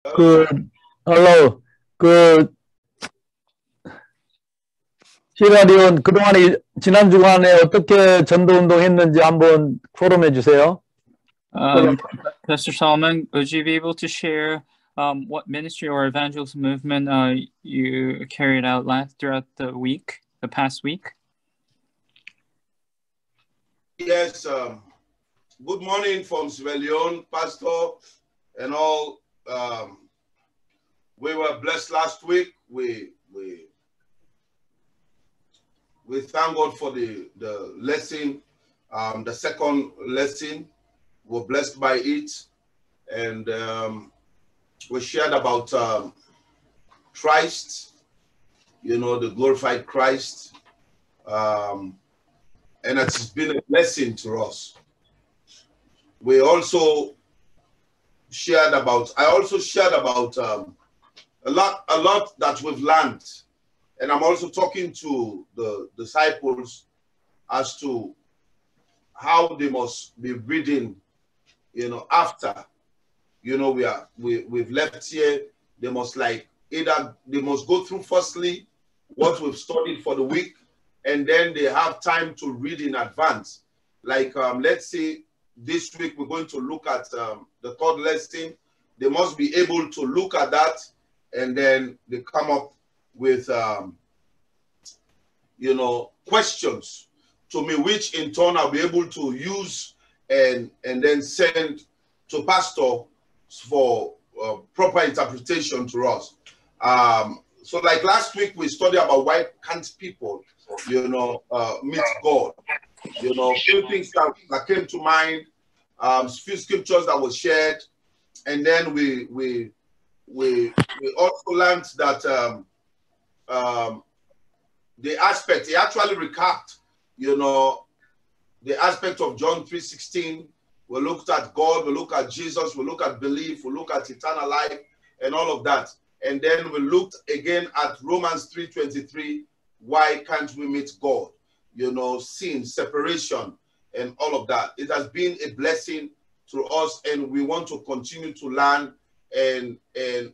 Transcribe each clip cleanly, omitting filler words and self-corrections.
그, hello. 시라리온 그동안에 지난 주간에 어떻게 전도 운동했는지 한번 포럼해 주세요. Pastor Solomon, would you be able to share what ministry or evangelism movement you carried out throughout the past week? Yes. Good morning from Sierra Leone, Pastor, and all. We were blessed last week. We thank God for the lesson, the second lesson. We're blessed by it, and we shared about Christ, the glorified Christ, and it's been a blessing to us. We also shared about, I also shared about a lot that we've learned. And I'm also talking to the disciples as to how they must be reading, after, we've left here. They must they must go through firstly what we've studied for the week, and then they have time to read in advance. Let's say this week we're going to look at the third lesson. They must be able to look at that, and then they come up with questions to me, which in turn I'll be able to use and then send to pastor for proper interpretation to us. So like last week we studied about why can't people meet God. Few things that came to mind, few scriptures that were shared, and then we also learned that the aspect, he actually recapped, the aspect of John 3:16. We looked at God, we look at Jesus, we look at belief, we look at eternal life, and all of that. And then we looked again at Romans 3:23. Why can't we meet God? Sin, separation, and all of that. It has been a blessing to us, and we want to continue to learn. And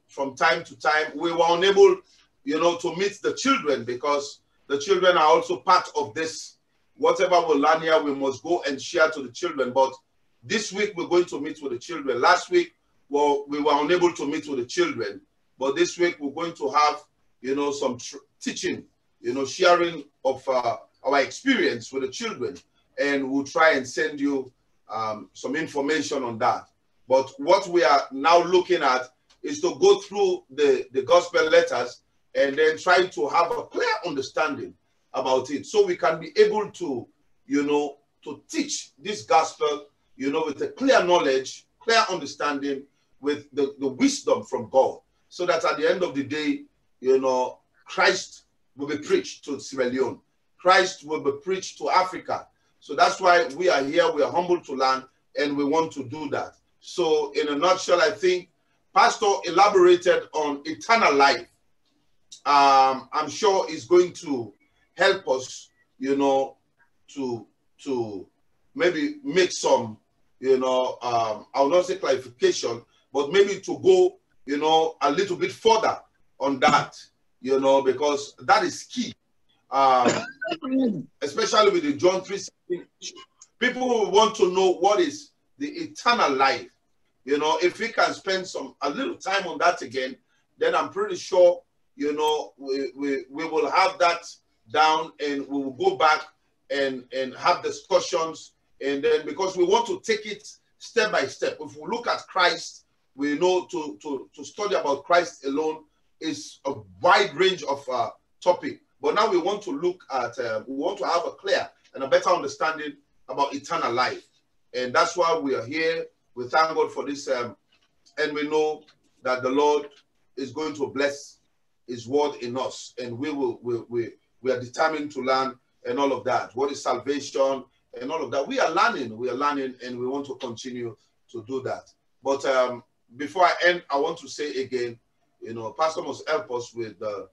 from time to time, we were unable, to meet the children, because the children are also part of this. Whatever we learn here, we must go and share to the children. But this week, we're going to meet with the children. Last week, we were unable to meet with the children. But this week, we're going to have, some teaching, sharing of our experience with the children. And we'll try and send you some information on that. But what we are now looking at is to go through the gospel letters and then try to have a clear understanding about it, so we can be able to, to teach this gospel, with a clear knowledge, clear understanding, with the wisdom from God, so that at the end of the day, Christ will be preached to Sierra Leone. Christ will be preached to Africa. So that's why we are here. We are humble to learn, and we want to do that. So in a nutshell, I think Pastor elaborated on eternal life. I'm sure it's going to help us, to maybe make some, I'll not say clarification, but maybe to go, a little bit further on that, because that is key. Especially with the John 3:16, people will want to know what is the eternal life. If we can spend a little time on that again, then I'm pretty sure, we will have that down, and we will go back and have discussions. And then, because we want to take it step by step. If we look at Christ, we know to study about Christ alone is a wide range of topic. But now we want to look at, we want to have a clear and a better understanding about eternal life. And that's why we are here. We thank God for this. And we know that the Lord is going to bless his word in us. And we are determined to learn and all of that. What is salvation and all of that? We are learning, and we want to continue to do that. But before I end, I want to say again, Pastor must help us with the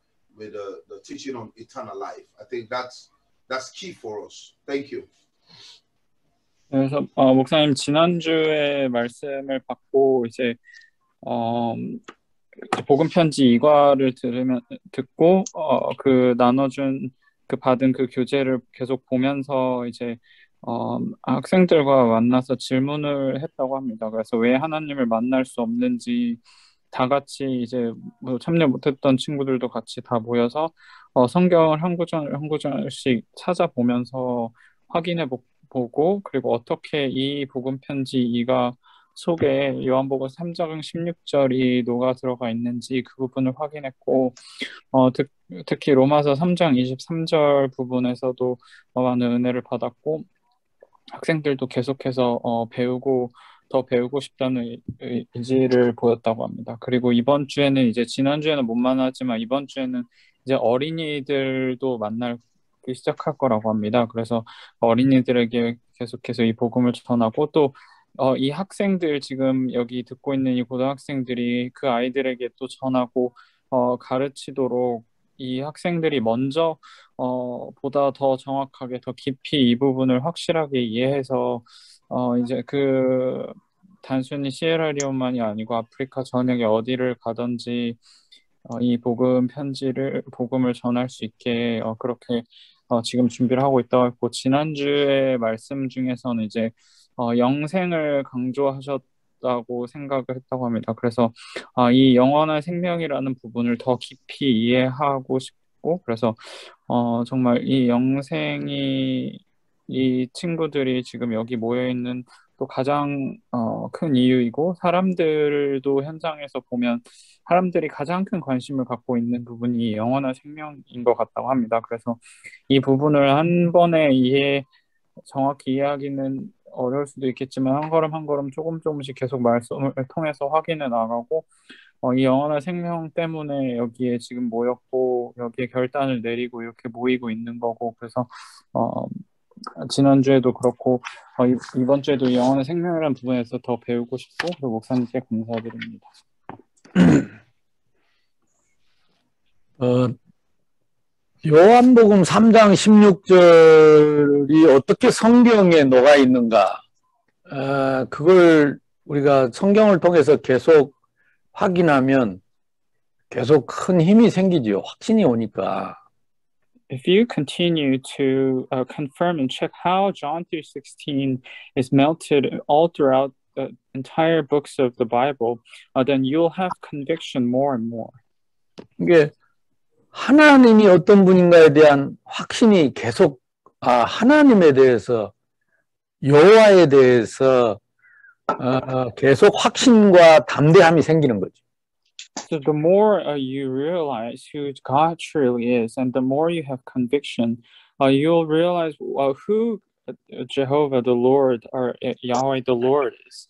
teaching on eternal life. I think that's key for us. Thank you. 그래서 목사님 지난주에 말씀을 받고 이제 복음 편지 2과를 듣고 그 나눠준 그 받은 그 교재를 계속 보면서 이제 학생들과 만나서 질문을 했다고 합니다. 그래서 왜 하나님을 만날 수 없는지 다 같이 이제 뭐 참여 못했던 친구들도 같이 다 모여서 성경을 한 구절씩 찾아보면서 확인해 보고 그리고 어떻게 이 복음 편지 2가 속에 요한복음 3장 16절이 녹아 들어가 있는지 그 부분을 확인했고 특히 로마서 3장 23절 부분에서도 많은 은혜를 받았고 학생들도 계속해서 더 배우고 싶다는 의지를 보였다고 합니다. 그리고 이번 주에는 이제 지난주에는 못 만났지만 이번 주에는 이제 어린이들도 만나기 시작할 거라고 합니다. 그래서 어린이들에게 계속해서 이 복음을 전하고 또 이 학생들 지금 여기 듣고 있는 이 고등학생들이 그 아이들에게 또 전하고 가르치도록 이 학생들이 먼저 보다 더 정확하게 더 깊이 이 부분을 확실하게 이해해서 이제 그 단순히 시에라리온만이 아니고 아프리카 전역에 어디를 가든지 이 복음을 전할 수 있게 그렇게 지금 준비를 하고 있다고 했고 지난주에 말씀 중에서는 이제 영생을 강조하셨다고 생각을 했다고 합니다. 그래서 이 영원한 생명이라는 부분을 더 깊이 이해하고 싶고 그래서 정말 이 영생이 이 친구들이 지금 여기 모여 있는 또 가장 큰 이유이고 사람들도 현장에서 보면 사람들이 가장 큰 관심을 갖고 있는 부분이 영원한 생명인 것 같다고 합니다. 그래서 이 부분을 한 번에 정확히 이해하기는 어려울 수도 있겠지만 한 걸음 한 걸음 조금씩 계속 말씀을 통해서 확인해 나가고 이 영원한 생명 때문에 여기에 지금 모였고 여기에 결단을 내리고 이렇게 모이고 있는 거고 그래서 지난주에도 그렇고 이번 주에도 이 영원한 생명이라는 부분에서 더 배우고 싶고 그리고 목사님께 감사드립니다. 요한복음 3장 16절이 어떻게 성경에 녹아 있는가? 그걸 우리가 성경을 통해서 계속 확인하면 계속 큰 힘이 생기죠. 확신이 오니까. If you continue to confirm and check how John 3:16 is melted all throughout the entire books of the Bible, then you'll have conviction more and more. 이게 하나님이 어떤 분인가에 대한 확신이 계속 하나님에 대해서 여호와에 대해서 계속 확신과 담대함이 생기는 거죠. So the more you realize who God truly is, and the more you have conviction, you'll realize who Jehovah the Lord or Yahweh the Lord is.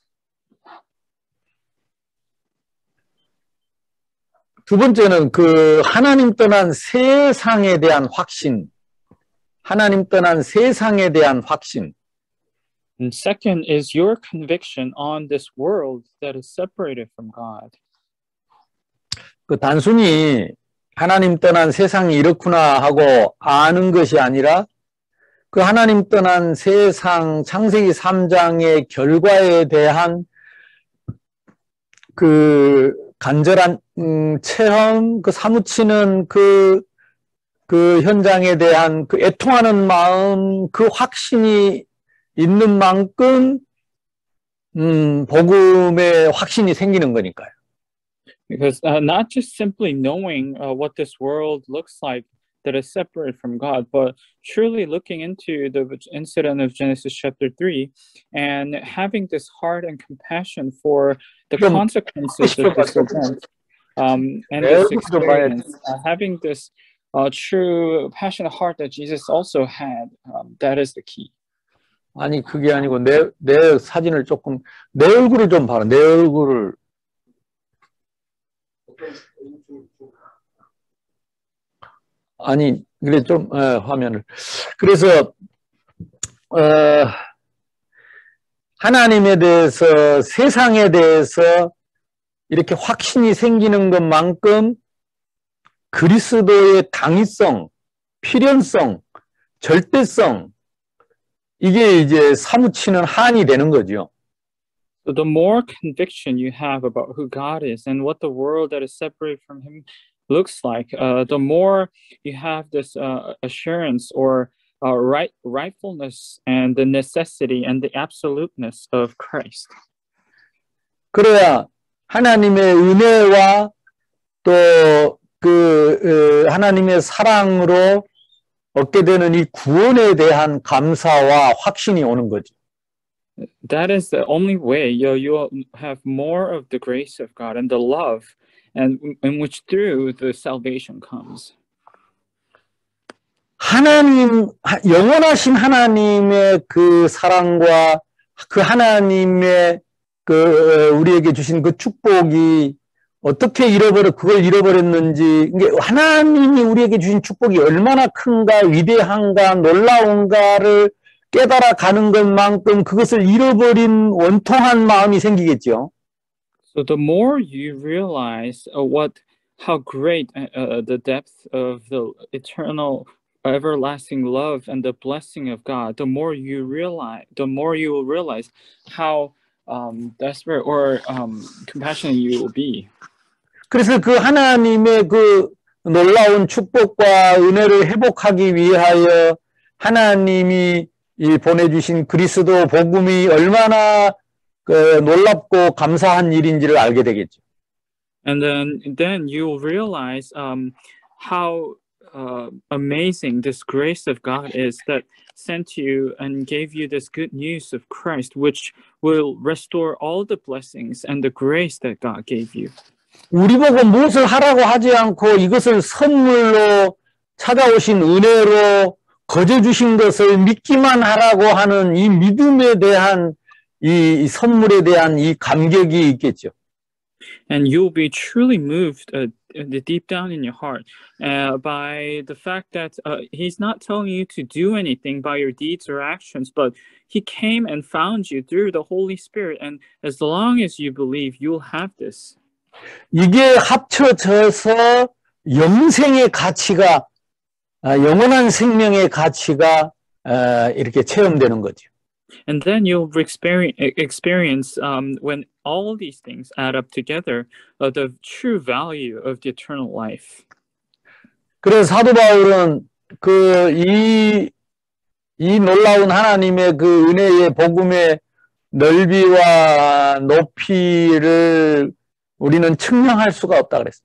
두 번째는 그 하나님 떠난 세상에 대한 확신. 하나님 떠난 세상에 대한 확신. And second is your conviction on this world that is separated from God. 그 단순히 하나님 떠난 세상이 이렇구나 하고 아는 것이 아니라 그 하나님 떠난 세상 창세기 3장의 결과에 대한 그 간절한 체험, 그 사무치는 그 현장에 대한 그 애통하는 마음, 그 확신이 있는 만큼 복음의 확신이 생기는 거니까요. Because not just simply knowing what this world looks like that is separate from God, but truly looking into the incident of Genesis chapter 3 and having this heart and compassion for the consequences of this event and this experience, having this true passionate heart that Jesus also had, that is the key. 아니 그게 아니고 내 사진을 조금 내 얼굴을 좀 봐라. 내 얼굴을 아니 그래 좀 화면을 그래서 하나님에 대해서 세상에 대해서 이렇게 확신이 생기는 것만큼 그리스도의 당위성, 필연성, 절대성 이게 이제 사무치는 한이 되는 거죠. So the more conviction you have about who God is and what the world that is separated from Him looks like, the more you have this assurance or rightfulness and the necessity and the absoluteness of Christ. 그래야 하나님의 은혜와 또 하나님의 사랑으로 얻게 되는 이 구원에 대한 감사와 확신이 오는 거죠. That is the only way you'll have more of the grace of God and the love, and in which through the salvation comes. 영원하신 하나님의 그 사랑과 그 하나님의 우리에게 주신 그 축복이 어떻게 그걸 잃어버렸는지, 하나님이 우리에게 주신 축복이 얼마나 큰가, 위대한가, 놀라운가를 깨달아가는 것만큼 그것을 잃어버린 원통한 마음이 생기겠죠. So the more you realize how great the depth of the eternal, everlasting love and the blessing of God, the more you will realize how desperate or compassionate you will be. 그래서 그 하나님의 그 놀라운 축복과 은혜를 회복하기 위하여 하나님이 보내주신 그리스도 복음이 얼마나 놀랍고 감사한 일인지를 알게 되겠죠. And then you will realize how amazing this grace of God is that sent you and gave you this good news of Christ, which will restore all the blessings and the grace that God gave you. 우리 보고 무엇을 하라고 하지 않고 이것을 선물로 찾아오신 은혜로 거저 주신 것을 믿기만 하라고 하는 이 믿음에 대한 이 선물에 대한 이 감격이 있겠죠. And you'll be truly moved deep down in your heart by the fact that He's not telling you to do anything by your deeds or actions, but He came and found you through the Holy Spirit. And as long as you believe, you'll have this. 이게 합쳐져서 영생의 가치가, 영원한 생명의 가치가 이렇게 체험되는 거죠. And then you'll experience when all these things add up together, the true value of the eternal life. 그래서 사도 바울은 이 놀라운 하나님의 그 은혜의 복음의 넓이와 높이를 우리는 측량할 수가 없다 그랬어요.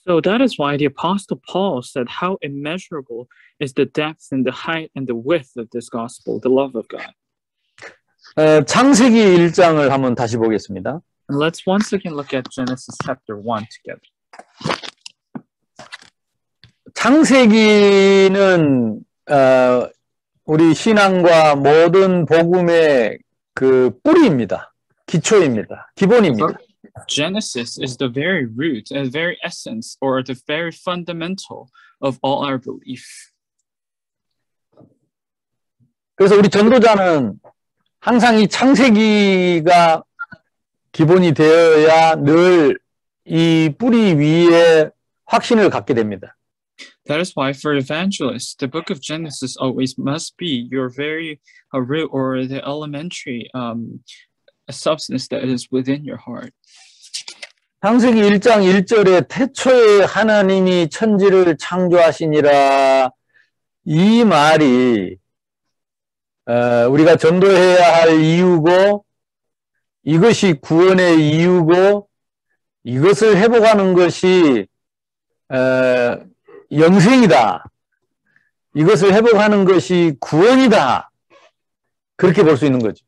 So that is why the Apostle Paul said how immeasurable is the depth and the height and the width of this gospel, the love of God. 창세기 1장을 한번 다시 보겠습니다. And let's once again look at Genesis chapter 1 together. 창세기는 우리 신앙과 모든 복음의 그 뿌리입니다. 기초입니다. 기본입니다. Genesis is the very root and very essence or the very fundamental of all our belief. 그래서 우리 전도자는 항상 이 창세기가 기본이 되어야 늘 이 뿌리 위에 확신을 갖게 됩니다. That is why for evangelists, the book of Genesis always must be your very root or the elementary substance that is within your heart. 창세기 1장 1절에 태초에 하나님이 천지를 창조하시니라, 이 말이 우리가 전도해야 할 이유고, 이것이 구원의 이유고, 이것을 회복하는 것이 영생이다. 이것을 회복하는 것이 구원이다. 그렇게 볼 수 있는 거죠.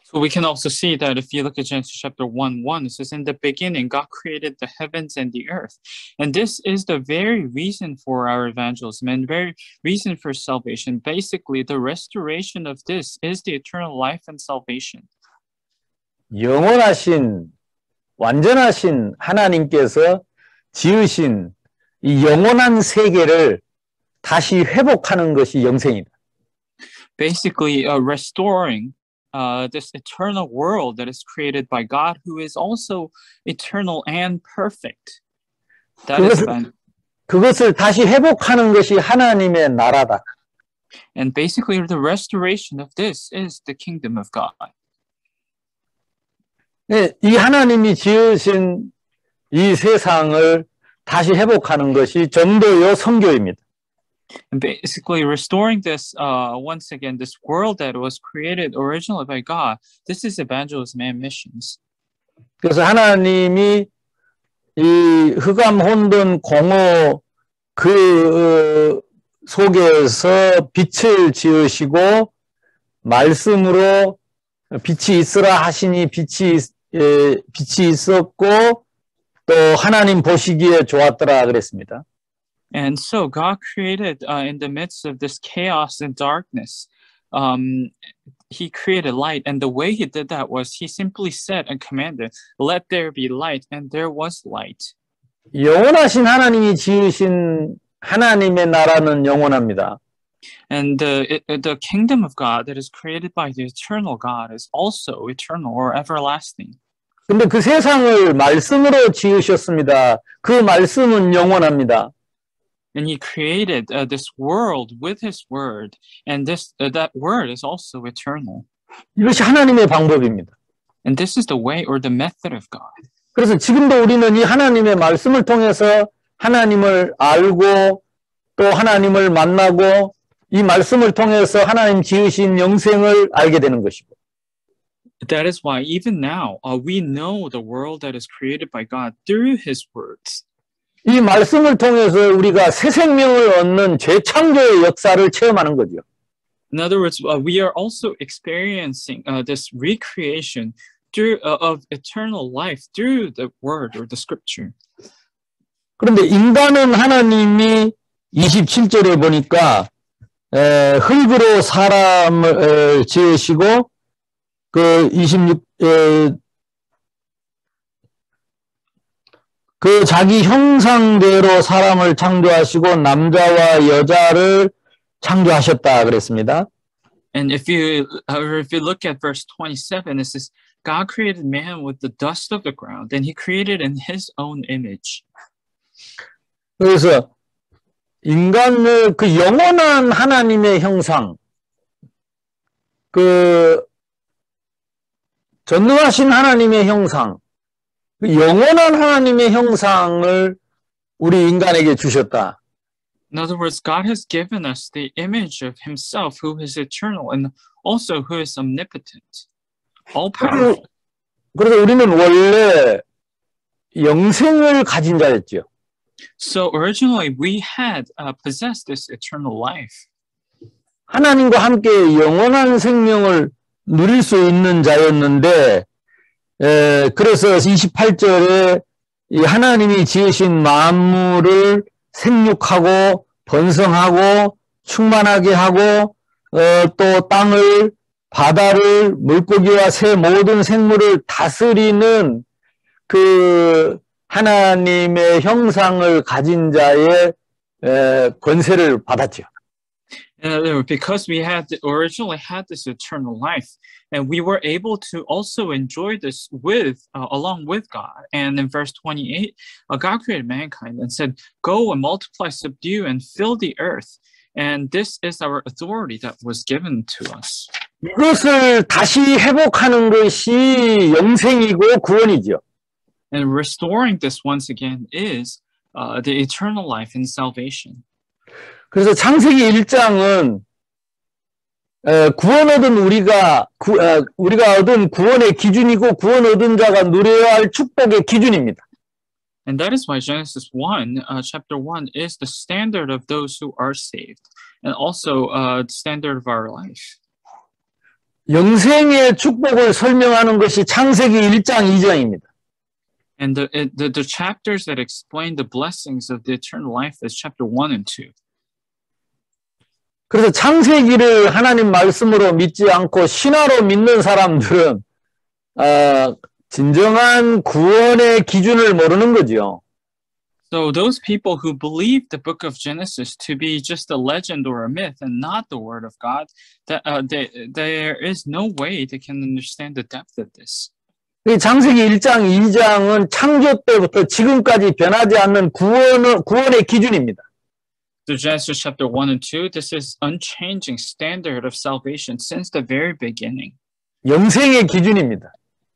So we can also see that if you look at Genesis chapter 1:1, it says, in the beginning, God created the heavens and the earth. And this is the very reason for our evangelism and very reason for salvation. Basically, the restoration of this is the eternal life and salvation. 영원하신, 완전하신 하나님께서 지으신 이 영원한 세계를 다시 회복하는 것이 영생이다. Basically, restoring this eternal world that is created by God, who is also eternal and perfect. 그것을 다시 회복하는 것이 하나님의 나라다. And basically, the restoration of this is the kingdom of God. 예, 이 하나님이 지으신 이 세상을 다시 회복하는 것이 전도요 선교입니다. And basically restoring this, once again, this world that was created originally by God, this is evangelism and missions. 그래서 하나님이 이 흑암 혼돈 공허 그 속에서 빛을 지으시고 말씀으로 빛이 있으라 하시니 빛이 있었고 또 하나님 보시기에 좋았더라 그랬습니다. And so God created in the midst of this chaos and darkness, he created light. And the way he did that was he simply said and commanded, let there be light. And there was light. 영원하신 하나님이 지으신 하나님의 나라는 영원합니다. And the kingdom of God that is created by the eternal God is also eternal or everlasting. 근데 그 세상을 말씀으로 지으셨습니다. 그 말씀은 영원합니다. And he created this world with his word, and that word is also eternal. 이것이 하나님의 방법입니다. And this is the way or the method of God. 그래서 지금도 우리는 이 하나님의 말씀을 통해서 하나님을 알고 또 하나님을 만나고 이 말씀을 통해서 하나님 지으신 영생을 알게 되는 것이고. That is why even now we know the world that is created by God through his words. 이 말씀을 통해서 우리가 새 생명을 얻는 재창조의 역사를 체험하는 거죠. In other words, we are also experiencing this recreation through of eternal life through the word or the scripture. 그런데 인간은 하나님이 27절에 보니까 흙으로 사람을 지으시고 그 26 그 자기 형상대로 사람을 창조하시고 남자와 여자를 창조하셨다 그랬습니다. And if you look at verse 27, it says, God created man with the dust of the ground, and he created in his own image. 그래서 인간을 그 영원한 하나님의 형상, 그 전능하신 하나님의 형상, 그 영원한 하나님의 형상을 우리 인간에게 주셨다. In other words, God has given us the image of himself who is eternal and also who is omnipotent, all-powerful. 그래서 우리는 원래 영생을 가진 자였죠. So originally we had possessed this eternal life. 하나님과 함께 영원한 생명을 누릴 수 있는 자였는데 그래서 28절에 이 하나님이 지으신 만물을 생육하고 번성하고 충만하게 하고 또 땅을 바다를 물고기와 새 모든 생물을 다스리는 그 하나님의 형상을 가진 자의 권세를 받았죠. Because we originally had this eternal life, and we were able to also enjoy this along with God. And in verse 28, God created mankind and said, "Go and multiply, subdue, and fill the earth." And this is our authority that was given to us. 이것을 다시 회복하는 것이 영생이고 구원이죠. And restoring this once again is the eternal life and salvation. 그래서 창세기 1장은 구원 얻은 우리가 얻은 구원의 기준이고 구원 얻은 자가 누려야 할 축복의 기준입니다. And that is why Genesis 1, chapter 1, is the standard of those who are saved, and also the standard of our life. 영생의 축복을 설명하는 것이 창세기 1장 2장입니다. And the chapters that explain the blessings of the eternal life is chapter 1 and 2. 그래서 창세기를 하나님 말씀으로 믿지 않고 신화로 믿는 사람들은 진정한 구원의 기준을 모르는 거죠. So those people who believe the book of Genesis to be just a legend or a myth and not the word of God, that there is no way they can understand the depth of this. 이 창세기 1장, 2장은 창조 때부터 지금까지 변하지 않는 구원의 기준입니다. So Genesis chapter 1 and 2, this is unchanging standard of salvation since the very beginning. 영생의 기준입니다.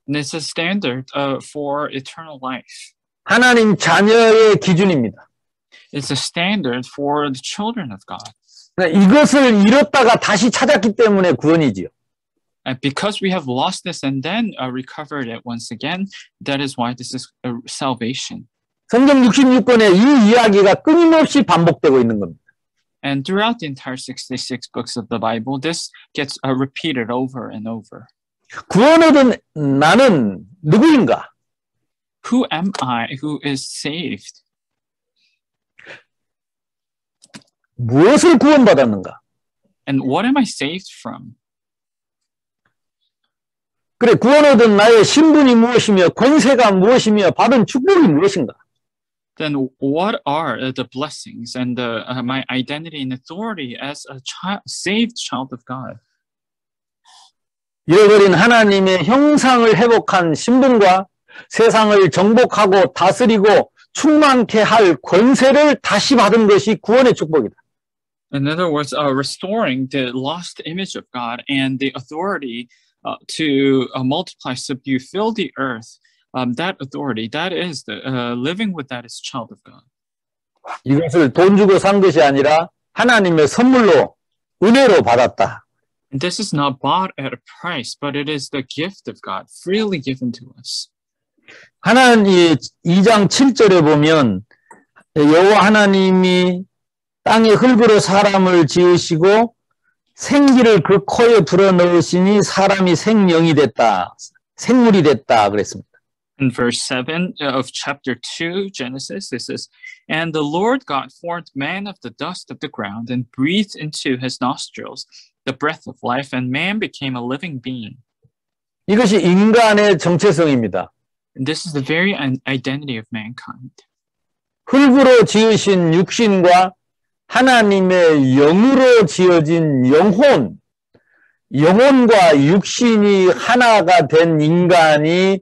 And it's a standard for eternal life. 하나님 자녀의 기준입니다. It's a standard for the children of God. 이것을 잃었다가 다시 찾았기 때문에 구원이지요. And because we have lost this and then recovered it once again, that is why this is salvation. 성경 66권에 이 이야기가 끊임없이 반복되고 있는 겁니다. And throughout the entire 66 books of the Bible, this gets repeated over and over. 구원 얻은 나는 누구인가? Who am I who is saved? 무엇을 구원받았는가? And what am I saved from? 그래, 구원 얻은 나의 신분이 무엇이며 권세가 무엇이며 받은 축복이 무엇인가? Then what are the blessings and my identity and authority as a saved child of God? 잃어버린 하나님의 형상을 회복한 신분과 세상을 정복하고 다스리고 충만케 할 권세를 다시 받은 것이 구원의 축복이다. In other words, restoring the lost image of God and the authority to multiply, subdue, fill the earth. That authority, that is the living with that as child of God. 이것을 돈 주고 산 것이 아니라 하나님의 선물로 은혜로 받았다. And this is not bought at a price, but it is the gift of God, freely given to us. 하나님 2장 7절에 보면 여호와 하나님이 땅의 흙으로 사람을 지으시고 생기를 그 코에 불어넣으시니 사람이 생명이 됐다. 생물이 됐다 그랬습니다. In verse 7 of chapter 2, Genesis, it says, And the Lord God formed man of the dust of the ground and breathed into his nostrils the breath of life, and man became a living being. 이것이 인간의 정체성입니다. And this is the very identity of mankind. 흙으로 지으신 육신과 하나님의 영으로 지어진 영혼, 영혼과 육신이 하나가 된 인간의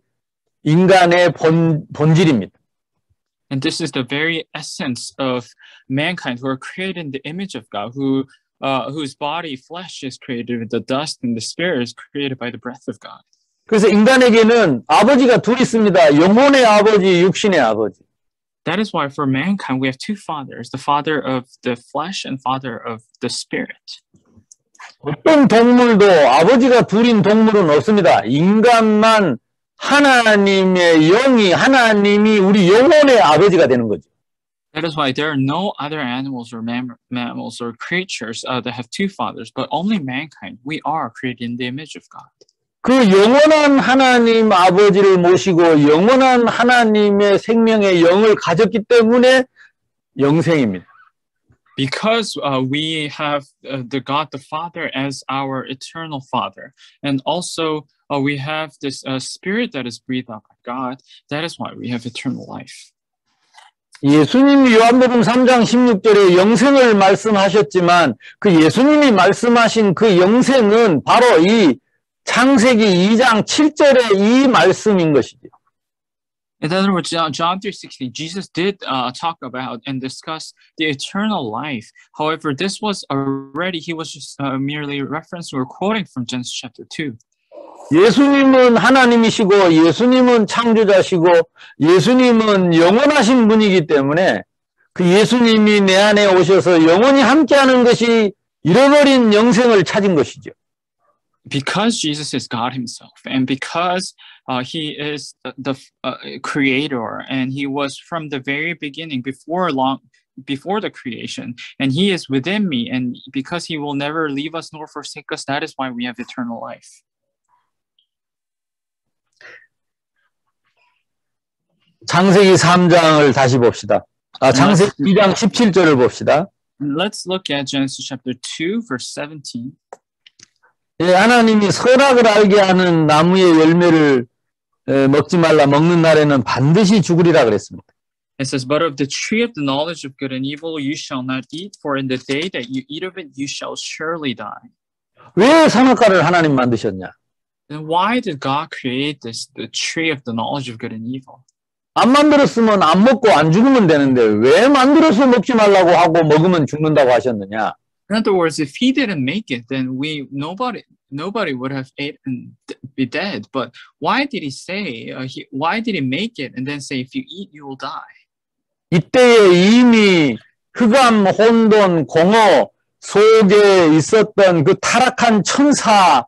본질입니다. And this is the very essence of mankind who are created in the image of God, whose body, flesh is created with the dust, and the spirit is created by the breath of God. 그래서 인간에게는 아버지가 둘 있습니다. 영혼의 아버지, 육신의 아버지. That is why for mankind we have two fathers, the father of the flesh and father of the spirit. 어떤 동물도 아버지가 둘인 동물은 없습니다. 인간만 하나님의 영이, 하나님이 우리 영혼의 아버지가 되는 거죠. That is why there are no other animals or mammals or creatures that have two fathers, but only mankind. We are created in the image of God. 그 영원한 하나님 아버지를 모시고 영원한 하나님의 생명의 영을 가졌기 때문에 영생입니다. Because we have the God the Father as our eternal Father, and also we have this Spirit that is breathed out by God. That is why we have eternal life. 예수님이 요한복음 3장 16절에 영생을 말씀하셨지만 그 예수님이 말씀하신 그 영생은 바로 이 창세기 2장 7절의 이 말씀인 것이죠. In other words, John 3:16, Jesus did talk about and discuss the eternal life. However, this was already, he was just merely referencing or quoting from Genesis chapter 2. 예수님은 하나님이시고 예수님은 창조자시고 예수님은 영원하신 분이기 때문에 그 예수님이 내 안에 오셔서 영원히 함께하는 것이 잃어버린 영생을 찾은 것이죠. Because Jesus is God himself, and because he is the creator, and he was from the very beginning, before the creation, and he is within me, and because he will never leave us nor forsake us, that is why we have eternal life. 창세기 3장을 다시 봅시다. 창세기 2장 17절을 봅시다. Let's look at Genesis chapter 2, verse 17. 예, 하나님이 선악을 알게 하는 나무의 열매를 먹지 말라. 먹는 날에는 반드시 죽으리라 그랬습니다. It says, But of the tree of the knowledge of good and evil you shall not eat, for in the day that you eat of it you shall surely die. 왜 선악과를 하나님 만드셨냐? Then why did God create the tree of the knowledge of good and evil? 안 만들었으면 안 먹고 안 죽으면 되는데 왜 만들어서 먹지 말라고 하고 먹으면 죽는다고 하셨느냐? In other words, if he didn't make it, then nobody would have ate and be dead. But why did he say, why did he make it and then say, if you eat, you will die? 이때에 이미 흑암, 혼돈, 공허 속에 있었던 그 타락한 천사가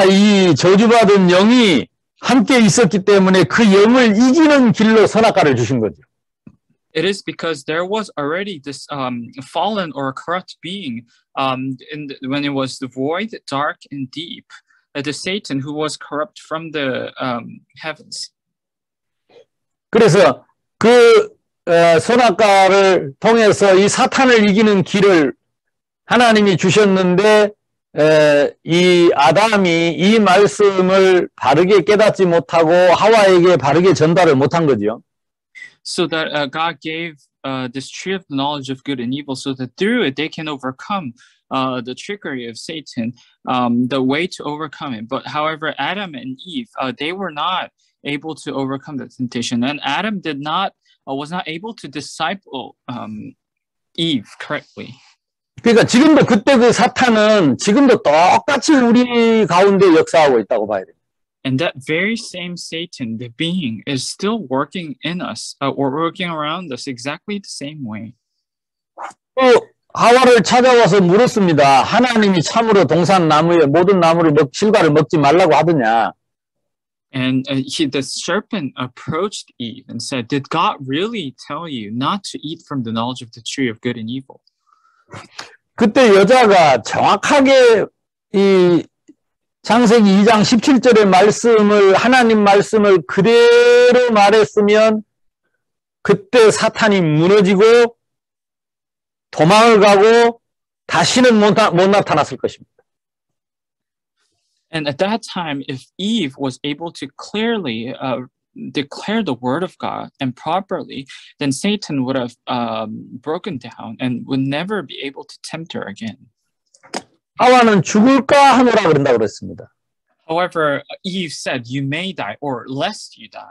이 저주받은 영이 함께 있었기 때문에 그 영을 이기는 길로 선악과를 주신 거죠. It is because there was already this fallen or corrupt being when it was the void, dark, and deep, the Satan who was corrupt from the heavens. 그래서 그 선악과를 통해서 이 사탄을 이기는 길을 하나님이 주셨는데 이 아담이 이 말씀을 바르게 깨닫지 못하고 하와에게 바르게 전달을 못한 거죠. So that God gave this tree of the knowledge of good and evil so that through it they can overcome the trickery of Satan, the way to overcome it. But however, Adam and Eve, they were not able to overcome the temptation. And Adam was not able to disciple Eve correctly. 그러니까 지금도 그때 그 사탄은 지금도 똑같이 우리 가운데 역사하고 있다고 봐야 돼요. And that very same Satan, the being, is still working in us or working around us exactly the same way. 하와를 찾아와서 물었습니다. 하나님이 참으로 동산 나무의 모든 나무를 실과를 먹지 말라고 하더냐? And the serpent approached Eve and said, "Did God really tell you not to eat from the knowledge of the tree of good and evil?" 그때 여자가 정확하게 이 창세기 2장 17절의 말씀을 하나님 말씀을 그대로 말했으면 그때 사탄이 무너지고 도망을 가고 다시는 못 나타났을 것입니다. And at that time, if Eve was able to clearly declare the word of God and properly, then Satan would have broken down and would never be able to tempt her again. 하와는 죽을까 하노라 그런다고 그랬습니다. However, Eve said, "You may die, or lest you die."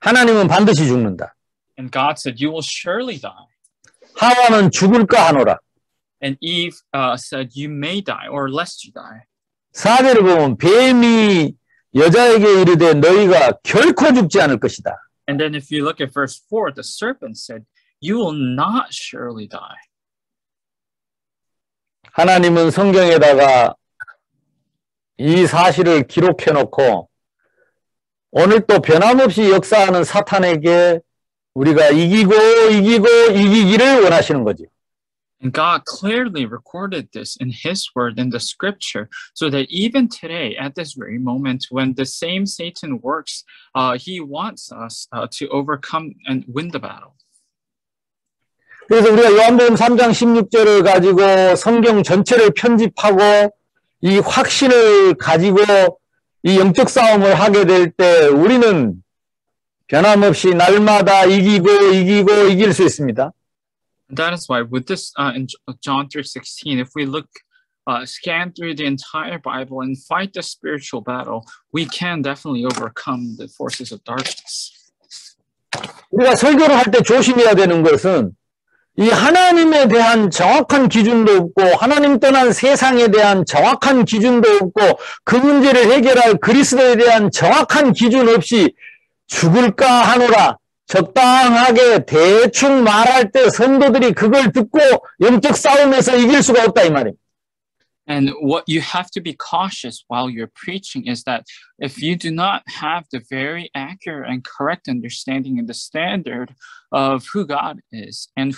하나님은 반드시 죽는다. And God said, "You will surely die." 하와는 죽을까 하노라. And Eve said, "You may die, or lest you die." 4절을 보면 뱀이 여자에게 이르되 너희가 결코 죽지 않을 것이다. And then if you look at verse 4, the serpent said, "You will not surely die." 하나님은 성경에다가 이 사실을 기록해 놓고 오늘 또 변함없이 역사하는 사탄에게 우리가 이기기를 원하시는 거죠. And God clearly recorded this in His word in the scripture so that even today, at this very moment, when the same Satan works, he wants us to overcome and win the battle. 그래서 우리가 요한복음 3장 16절을 가지고 성경 전체를 편집하고 이 확신을 가지고 이 영적 싸움을 하게 될 때 우리는 변함없이 날마다 이길 수 있습니다. That is why with this in John 3:16, if we look, scan through the entire Bible and fight the spiritual battle, we can definitely overcome the forces of darkness. 우리가 설교를 할 때 조심해야 되는 것은 이 하나님에 대한 정확한 기준도 없고 하나님 떠난 세상에 대한 정확한 기준도 없고 그 문제를 해결할 그리스도에 대한 정확한 기준 없이 죽을까 하노라 적당하게 대충 말할 때 성도들이 그걸 듣고 영적 싸움에서 이길 수가 없다 이 말입니다. And what you have to be cautious while you're preaching is that if you do not have the very accurate and correct understanding and the standard of who God is and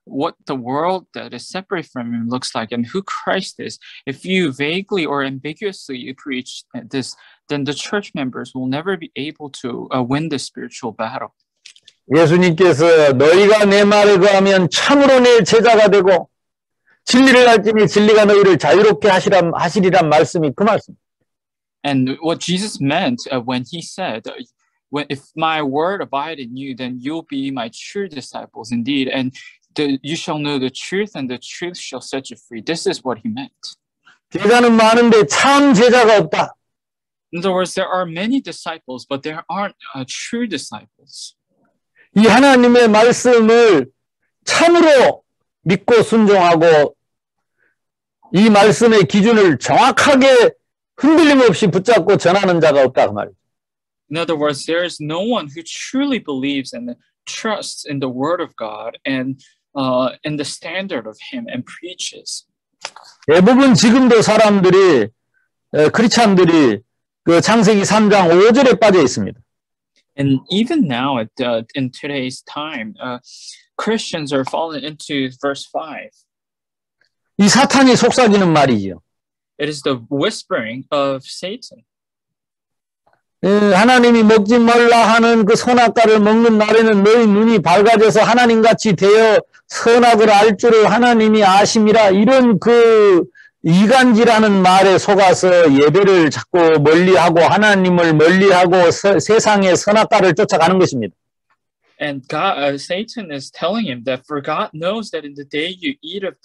what the world that is separate from Him looks like and who Christ is, if you vaguely or ambiguously preach this, then the church members will never be able to win the spiritual battle. 예수님께서 너희가 내 말에 거하면 참으로 내 제자가 되고 진리를 알지니 진리가 너희를 자유롭게 하시리란 말씀이 그 말씀. And what Jesus meant when He said, if my word abide in you, then you'll be my true disciples indeed, and you shall know the truth, and the truth shall set you free. This is what He meant. 제자는 많은데 참 제자가 없다. In other words, there are many disciples, but there aren't true disciples. 이 하나님의 말씀을 참으로 믿고 순종하고 이 말씀의 기준을 정확하게 흔들림 없이 붙잡고 전하는 자가 없다 그 말이죠. In other words, there is no one who truly believes and trusts in the word of God and in the standard of him and preaches. 대부분 지금도 사람들이 크리스찬들이 그 창세기 3장 5절에 빠져 있습니다. And even now, in today's time, Christians are falling into verse 5. 이 사탄이 속삭이는 말이죠. It is the whispering of Satan. 하나님이 먹지 말라 하는 그 선악과를 먹는 날에는 너희 눈이 밝아져서 하나님같이 되어 선악을 알 줄을 하나님이 아심이라 이런 그 이간질하는 말에 속아서 예배를 자꾸 멀리하고 하나님을 멀리하고 세상의 선악과를 쫓아가는 것입니다. And Satan is telling him that for God knows that in the day you eat of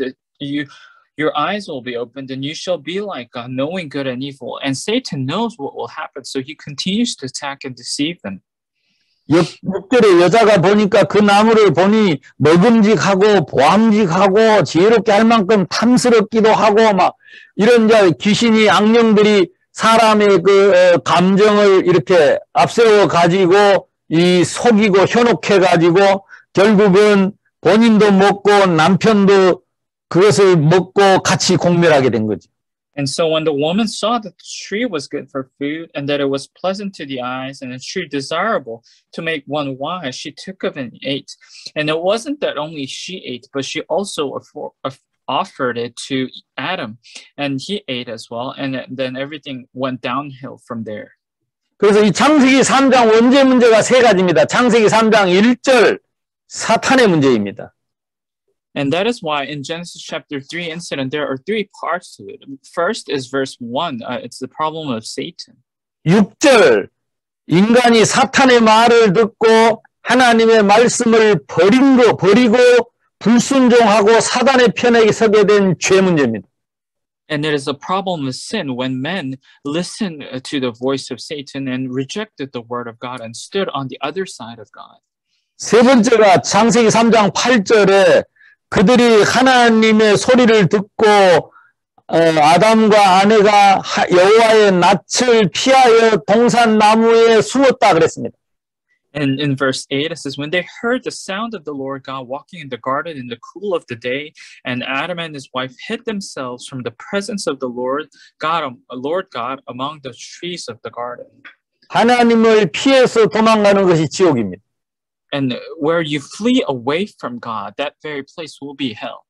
your eyes will be opened and you shall be like God, knowing good and evil. And Satan knows what will happen, so he continues to attack and deceive them. 6절에 여자가 보니까 그 나무를 보니 먹음직하고 보암직하고 지혜롭게 할 만큼 탐스럽기도 하고 막 이런 이제 귀신이 악령들이 사람의 그 감정을 이렇게 앞세워 가지고 이 속이고 현혹해 가지고 결국은 본인도 먹고 남편도 그것을 먹고 같이 공멸하게 된 거죠. And so when the woman saw that the tree was good for food and that it was pleasant to the eyes and a tree desirable to make one wise, she took of it and ate. And it wasn't that only she ate, but she also offered it to Adam, and he ate as well. And then everything went downhill from there. 그래서 이 창세기 3장 원죄 문제가 세 가지입니다. 창세기 3장 1절 사탄의 문제입니다. And that is why in Genesis chapter 3 incident, there are three parts to it. First is verse 1. It's the problem of Satan. 6절 인간이 사탄의 말을 듣고 하나님의 말씀을 버리고 불순종하고 사단의 편에 서게 된 죄 문제입니다. And it is a problem of sin when men listened to the voice of Satan and rejected the word of God and stood on the other side of God. 세 번째가 창세기 3장 8절에 그들이 하나님의 소리를 듣고 아담과 아내가 여호와의 낯을 피하여 동산 나무에 숨었다 그랬습니다. And in verse 8 it says, when they heard the sound of the Lord God walking in the garden in the cool of the day, and Adam and his wife hid themselves from the presence of the Lord God among the trees of the garden. 하나님을 피해서 도망가는 것이 지옥입니다. And where you flee away from God, that very place will be hell.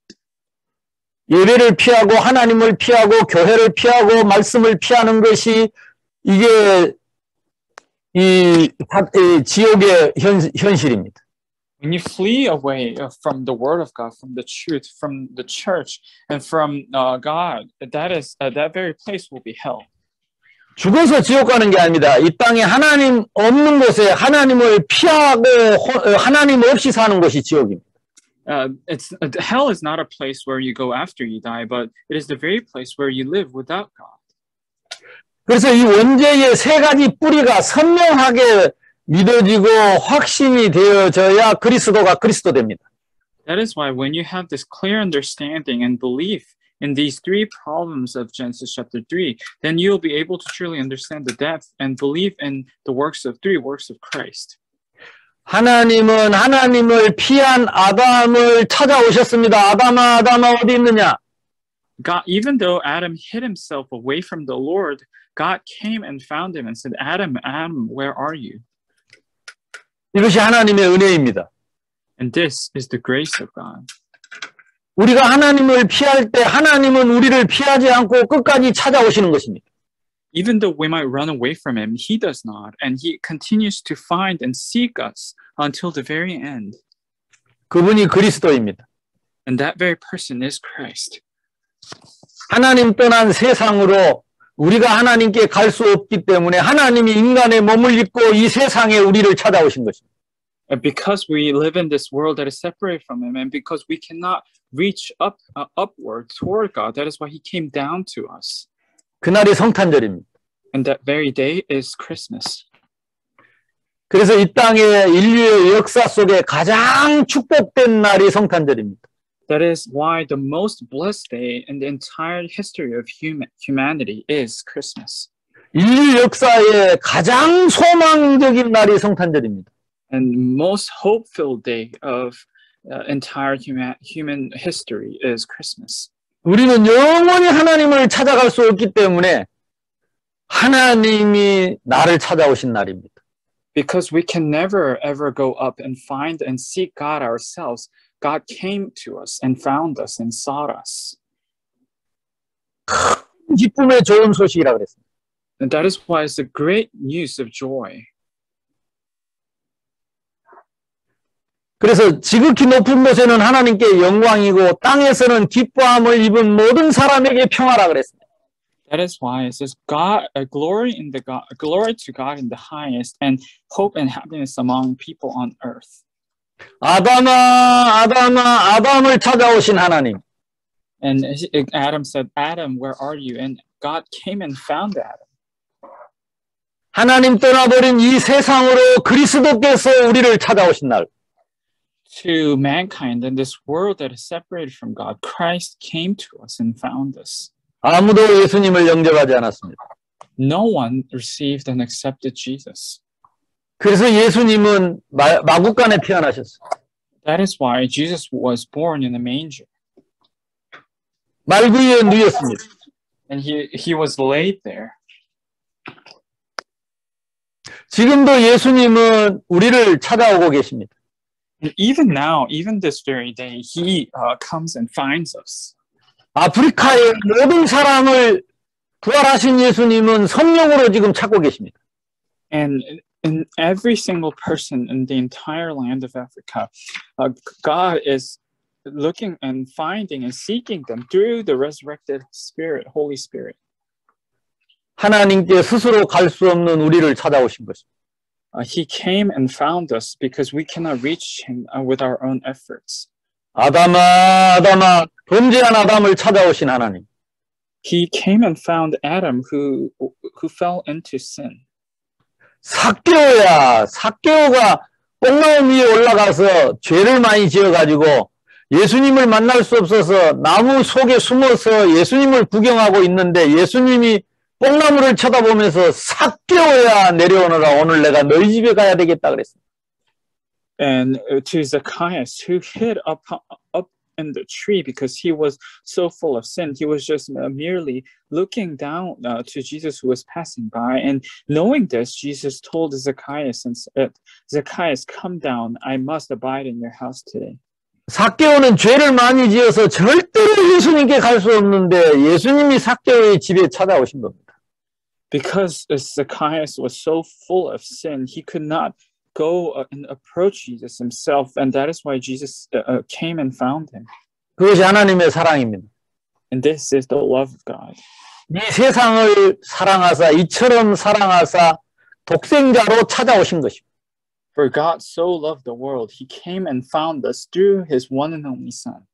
예배를 피하고 하나님을 피하고 교회를 피하고 말씀을 피하는 것이 이게 이 지옥의 현실입니다. When you flee away from the word of God, from the truth, from the church, and from God, that very place will be hell. 죽어서 지옥 가는 게 아닙니다. 이 땅에 하나님 없는 곳에 하나님을 피하고 하나님 없이 사는 것이 지옥입니다. Hell is not a place where you go after you die, but it is the very place where you live without God. 그래서 이 원죄의 세 가지 뿌리가 선명하게 믿어지고 확신이 되어져야 그리스도가 그리스도 됩니다. That is why when you have this clear understanding and belief in these three problems of Genesis chapter 3, then you'll be able to truly understand the depth and believe in the works of Christ. 하나님은 하나님을 피한 아담을 찾아오셨습니다. 아담아 어디 있느냐? God, even though Adam hid himself away from the Lord, God came and found him and said, Adam, where are you? 이것이 하나님의 은혜입니다. And this is the grace of God. 우리가 하나님을 피할 때 하나님은 우리를 피하지 않고 끝까지 찾아오시는 것입니다. Even though we might run away from him, he does not, and he continues to find and seek us until the very end. 그분이 그리스도입니다. And that very person is Christ. 하나님 떠난 세상으로 우리가 하나님께 갈 수 없기 때문에 하나님이 인간의 몸을 입고 이 세상에 우리를 찾아오신 것입니다. And because we live in this world that is separated from him, and because we cannot reach upward toward God, that is why he came down to us. 그날이 성탄절입니다. And that very day is Christmas. 그래서 이 땅의 인류의 역사 속에 가장 축복된 날이 성탄절입니다. That is why the most blessed day in the entire history of humanity is Christmas. 인류 역사의 가장 소망적인 날이 성탄절입니다. And most hope-filled day of entire human history is Christmas. 우리는 영원히 하나님을 찾아갈 수 없기 때문에 하나님이 나를 찾아오신 날입니다. Because we can never ever go up and find and seek God ourselves. God came to us and found us and sought us. 큰 기쁨의 좋은 소식이라 그랬습니다. And that is why it's a great news of joy. 그래서 지극히 높은 곳에는 하나님께 영광이고 땅에서는 기뻐함을 입은 모든 사람에게 평화라 그랬습니다. That is why it says glory to God in the highest, and hope and happiness among people on earth. 아담을 찾아오신 하나님. And Adam said, Adam, where are you? And God came and found Adam. 하나님 떠나버린 이 세상으로 그리스도께서 우리를 찾아오신 날. To mankind and this world that is separated from God, Christ came to us and found us. 아무도 예수님을 영접하지 않았습니다. No one received and accepted Jesus. 그래서 예수님은 마구간에 태어나셨어요. That is why Jesus was born in a manger. 말 위에 누웠습니다. And he was laid there. 지금도 예수님은 우리를 찾아오고 계십니다. And even now, even this very day, he comes and finds us. 아프리카의 모든 사람을 부활하신 예수님은 성령으로 지금 찾고 계십니다. And in every single person in the entire land of Africa, God is looking and finding and seeking them through the resurrected Spirit, Holy Spirit. 하나님께 스스로 갈 수 없는 우리를 찾아오신 것입니다. He came and found us because we cannot reach him with our own efforts. 아담아, 범죄한 아담을 찾아오신 하나님. He came and found Adam who fell into sin. 삭개오가 뽕나무 위에 올라가서 죄를 많이 지어가지고 예수님을 만날 수 없어서 나무 속에 숨어서 예수님을 구경하고 있는데 예수님이 뽕나무를 쳐다보면서 삭개오야 내려오너라 오늘 내가 너희 집에 가야 되겠다 그랬습니다. And to Zacchaeus, who hid up in the tree because he was so full of sin, he was just merely looking down to Jesus who was passing by. And knowing this, Jesus told Zacchaeus and said, Zacchaeus, come down. I must abide in your house today. 삭개오는 죄를 많이 지어서 절대로 예수님께 갈 수 없는데 예수님이 삭개오의 집에 찾아오신 겁니다. Because Zacchaeus was so full of sin, he could not go and approach Jesus himself, and that is why Jesus came and found him. 그것이 하나님의 사랑입니다. And this is the love of God. 이 세상을 사랑하사 이처럼 사랑하사 독생자로 찾아오신 것입니다. For God so loved the world, he came and found us through his one and only Son.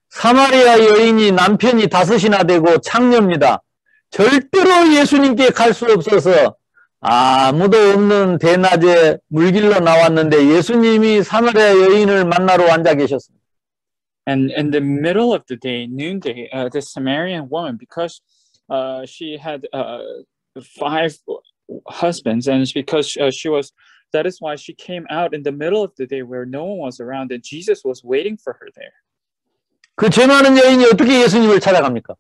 사마리아 여인이 남편이 5이나 되고 창녀입니다. 절대로 예수님께 갈 수 없어서 아무도 없는 대낮에 물길로 나왔는데 예수님이 사마리아 여인을 만나러 앉아 계셨습니다. And in the middle of the day, noonday, the Samaritan woman, because she had 5 husbands, and because that is why she came out in the middle of the day where no one was around, and Jesus was waiting for her there. 그 죄 많은 여인이 어떻게 예수님을 찾아갑니까?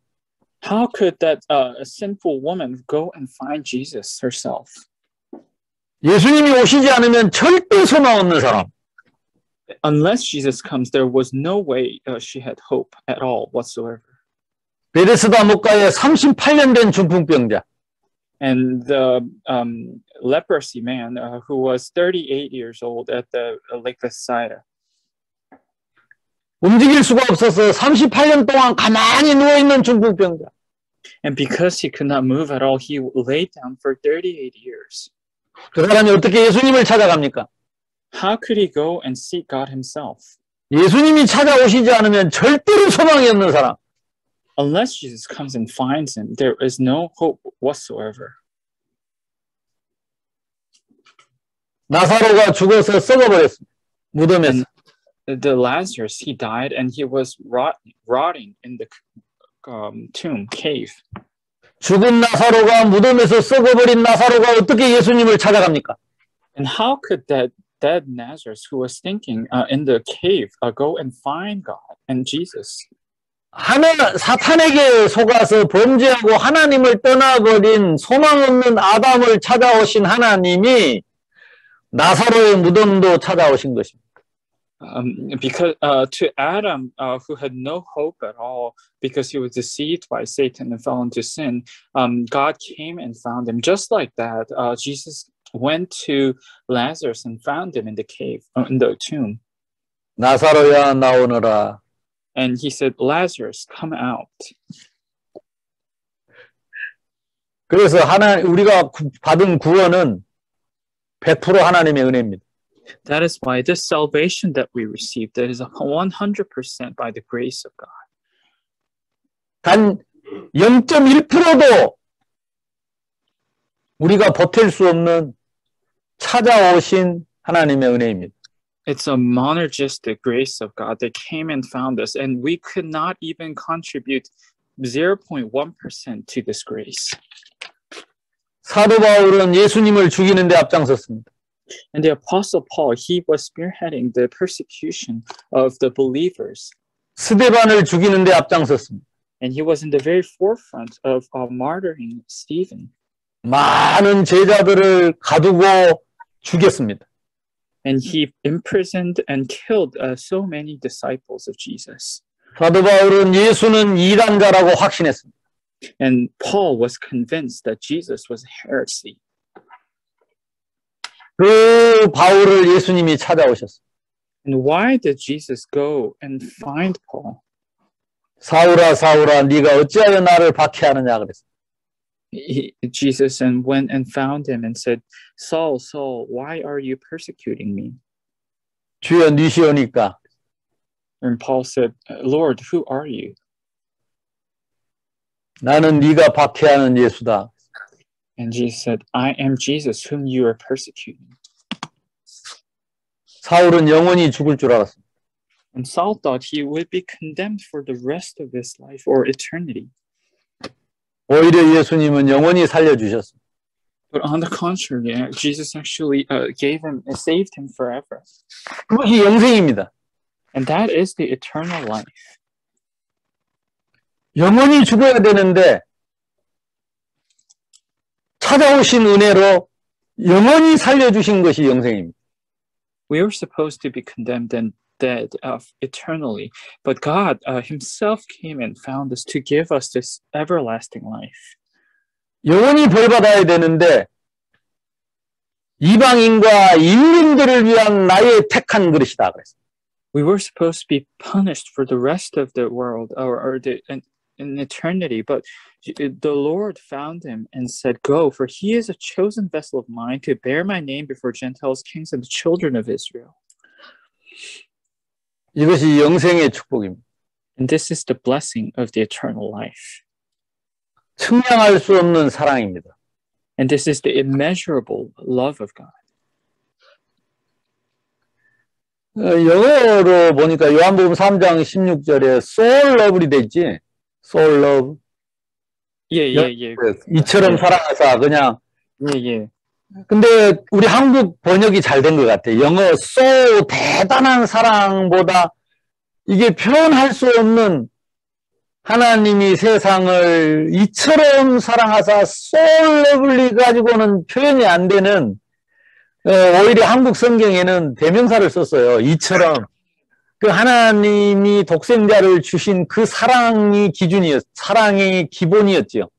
How could that sinful woman go and find Jesus herself? 예수님이 오시지 않으면 절대 소망 없는 사람. Unless Jesus comes, there was no way she had hope at all whatsoever. 베데스다 목가에 38년 된 중풍병자. And the leprosy man who was 38 years old at the Lake Bethsaida. 움직일 수가 없어서 38년 동안 가만히 누워있는 중풍병자. And because he could not move at all, he laid down for 38 years. 그 사람이 어떻게 예수님을 찾아갑니까? How could he go and seek God himself? 예수님이 찾아오시지 않으면 절대로 소망이 없는 사람. Unless Jesus comes and finds him, there is no hope whatsoever. 나사로가 죽어서 썩어버렸습니다. 무덤에서. the Lazarus, he died and he was rotting in the tomb, cave. 죽은 나사로가 무덤에서 썩어버린 나사로가 어떻게 예수님을 찾아갑니까? And how could that dead Lazarus who was stinking in the cave go and find God and Jesus? 사탄에게 속아서 범죄하고 하나님을 떠나버린 소망 없는 아담을 찾아오신 하나님이 나사로의 무덤도 찾아오신 것입니다. Because to Adam, who had no hope at all, because he was deceived by Satan and fell into sin, God came and found him. Just like that, Jesus went to Lazarus and found him in the cave, in the tomb. 나사로야 나오너라. And he said, Lazarus, come out. 그래서 우리가 받은 구원은 100% 하나님의 은혜입니다. That is why this salvation that we received, that is 100% by the grace of God. 단 0.1%도 우리가 버틸 수 없는 찾아오신 하나님의 은혜입니다. It's a monergistic grace of God that came and found us, and we could not even contribute 0.1% to this grace. 사도 바울은 예수님을 죽이는 데 앞장섰습니다. And the Apostle Paul, he was spearheading the persecution of the believers. 스데반을 죽이는 데 앞장섰습니다. And he was in the very forefront of martyring Stephen. 많은 제자들을 가두고 죽였습니다. And he imprisoned and killed so many disciples of Jesus. 사도 바울은 예수는 이단자라고 확신했습니다. And Paul was convinced that Jesus was heresy. 그 바울을 예수님이 찾아오셨습니다. And why did Jesus go and find Paul? 사울아 사울아 네가 어찌하여 나를 박해하느냐 그랬어요. Jesus and went and found him and said, Saul, Saul, why are you persecuting me? 주여 니시오니까. And Paul said, Lord, who are you? 나는 네가 박해하는 예수다. And Jesus said, I am Jesus whom you are persecuting. 사울은 영원히 죽을 줄 알았습니다. And Saul thought he would be condemned for the rest of his life or eternity. 오히려 예수님은 영원히 살려주셨습니다. But on the contrary, Jesus actually saved him forever. 그것이 영생입니다. And that is the eternal life. 영원히 죽어야 되는데 찾아오신 은혜로 영원히 살려주신 것이 영생입니다. We were supposed to be condemned and dead eternally, but God himself came and found us to give us this everlasting life. 영원히 벌받아야 되는데 이방인과 인민들을 위한 나의 택한 그릇이다 그랬어요. We were supposed to be punished for the rest of the world in eternity, but the Lord found him and said, Go, for he is a chosen vessel of mine to bear my name before Gentiles, kings, and the children of Israel. 이것이 영생의 축복입니다. And this is the blessing of the eternal life. 측량할 수 없는 사랑입니다. And this is the immeasurable love of God. 영어로 보니까 요한복음 3장 16절에 soul love이 돼 있지? soul love. 예. 이처럼 사랑하사 그냥. 예. 근데 우리 한국 번역이 잘 된 것 같아요. 영어 so 대단한 사랑보다 이게 표현할 수 없는 하나님이 세상을 이처럼 사랑하사 so lovely 가지고는 표현이 안 되는 오히려 한국 성경에는 대명사를 썼어요. 이처럼. 그 하나님이 독생자를 주신 그 사랑이 사랑의 기본이었죠.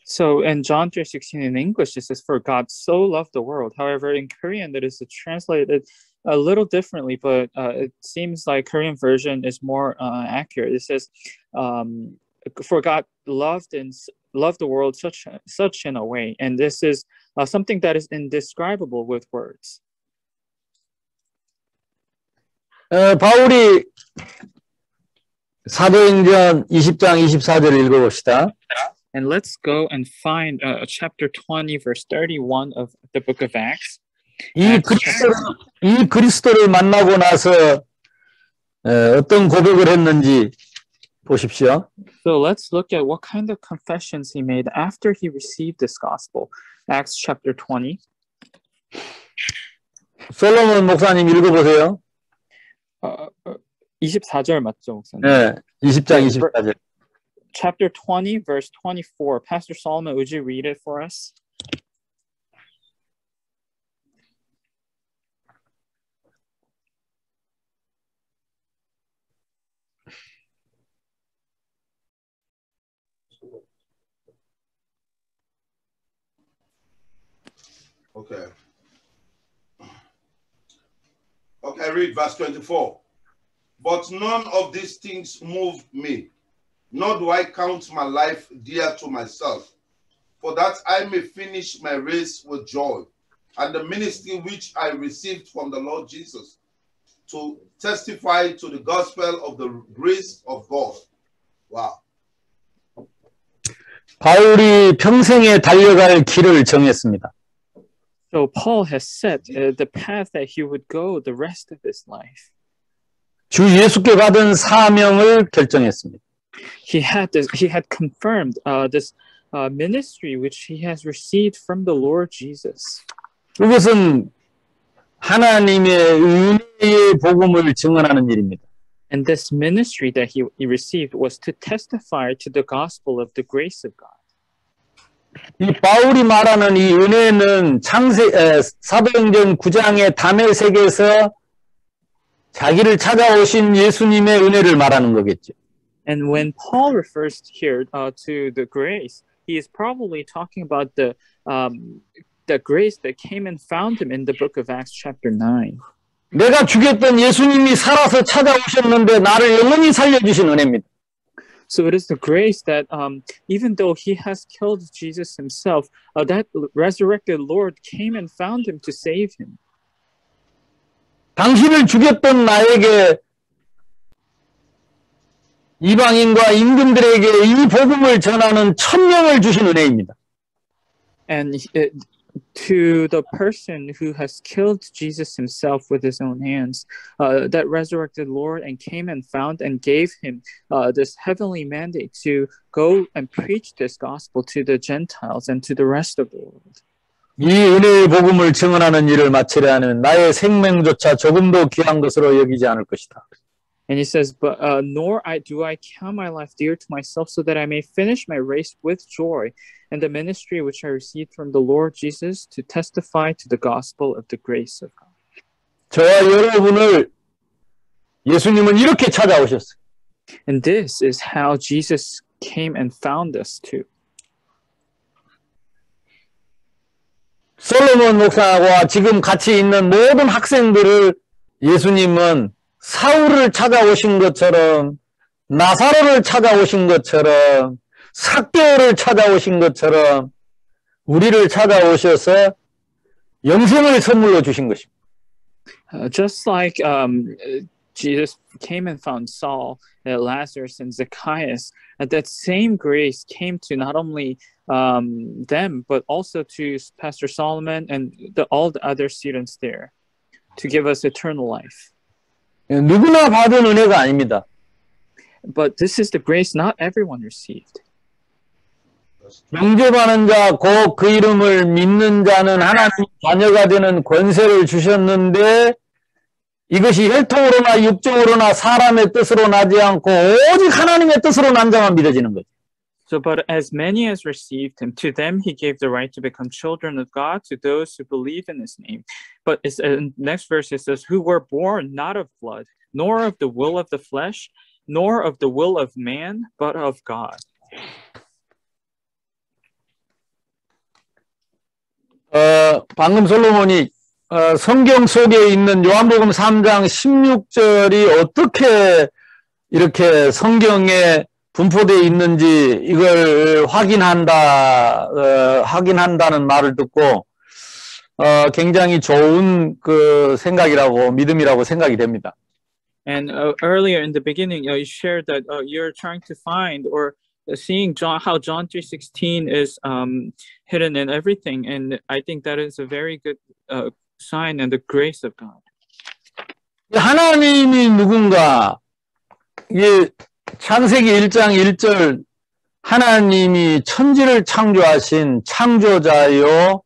So in John 3:16 in English, it says, For God so loved the world. However, in Korean, that is translated a little differently, but it seems like Korean version is more accurate. It says, For God loved the world such in a way. And this is something that is indescribable with words. 바울이 사도행전 20장 24절을 읽어봅시다. And let's go and find chapter 20, verse 31 of the book of Acts. 이 그리스도를 만나고 나서 어떤 고백을 했는지 보십시오. So let's look at what kind of confessions he made after he received this gospel. Acts chapter 20. 솔로몬 목사님 읽어보세요. 24절 맞죠, 목사님? 네, 20장 24절. Chapter 20, verse 24. Pastor Solomon, would you read it for us? Okay. Okay, I read verse 24. But none of these things move me, nor do I count my life dear to myself, for that I may finish my race with joy, and the ministry which I received from the Lord Jesus, to testify to the gospel of the grace of God. Wow. 바울이 평생에 달려갈 길을 정했습니다. So Paul has set the path that he would go the rest of his life. 주 예수께 받은 사명을 결정했습니다. He had confirmed this ministry which he has received from the Lord Jesus. 이것은 하나님의 은혜의 복음을 증언하는 일입니다. And this ministry that he received was to testify to the gospel of the grace of God. 이 바울이 말하는 이 은혜는 사도행전 9장의 다메섹에서 자기를 찾아오신 예수님의 은혜를 말하는 거겠죠. And when Paul refers here to the grace, he is probably talking about the grace that came and found him in the book of Acts chapter 9. 내가 죽였던 예수님이 살아서 찾아오셨는데 나를 영원히 살려주신 은혜입니다. So it is the grace that even though he has killed Jesus himself, that resurrected Lord came and found him to save him. 당신을 죽였던 나에게 이방인과 임금들에게 이 복음을 전하는 천명을 주신 은혜입니다. And to the person who has killed Jesus himself with his own hands, that resurrected Lord and came and found and gave him this heavenly mandate to go and preach this gospel to the Gentiles and to the rest of the world. 이 은혜의 복음을 증언하는 일을 마치려 하면 나의 생명조차 조금도 귀한 것으로 여기지 않을 것이다. And he says, but nor do I count my life dear to myself, so that I may finish my race with joy, and the ministry which I received from the Lord Jesus to testify to the gospel of the grace of God. 저와 여러분을 예수님은 이렇게 찾아오셨어요. And this is how Jesus came and found us too. 솔로몬 목사와 지금 같이 있는 모든 학생들을 예수님은 사울을 찾아오신 것처럼, 나사로를 찾아오신 것처럼, 삭개오를 찾아오신 것처럼 우리를 찾아오셔서 영생을 선물로 주신 것입니다. Just like Jesus came and found Saul, Lazarus, and Zacchaeus, that same grace came to not only them, but also to Pastor Solomon and all the other students there to give us eternal life. 누구나 받은 은혜가 아닙니다. But this is the grace not everyone received. 영접하는 자, 곧 그 이름을 믿는 자는 하나님 자녀가 되는 권세를 주셨는데 이것이 혈통으로나 육정으로나 사람의 뜻으로 나지 않고 오직 하나님의 뜻으로 난 자만 믿어지는 거죠. So, but as many as received him, to them he gave the right to become children of God, to those who believe in his name. But in next verse it says, who were born not of blood, nor of the will of the flesh, nor of the will of man, but of God. 방금 솔로몬이 성경 속에 있는 요한복음 3장 16절이 어떻게 이렇게 성경에 분포되어 있는지 이걸 확인한다는 말을 듣고 굉장히 좋은 그 생각이라고 믿음이라고 생각이 됩니다. And earlier in the beginning, you shared that you're trying to find or seeing how John 3:16 is hidden in everything, and I think that is a very good sign and the grace of God. 하나님이 어떤가? 이게 창세기 1장 1절 하나님이 천지를 창조하신 창조자요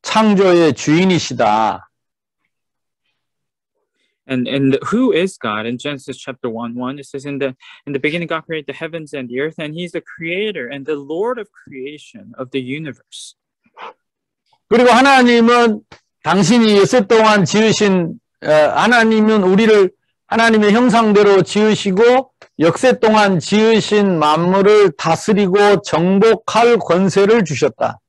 창조의 주인이시다. And who is God? In Genesis chapter 1:1, it says, in the beginning God created the heavens and the earth, and He's the creator and the Lord of creation of the universe. 그리고 하나님은 당신이 엿새 동안 지으신 하나님은 우리를 하나님의 형상대로 지으시고 역세 동안 지으신 만물을 다스리고 정복할 권세를 주셨다.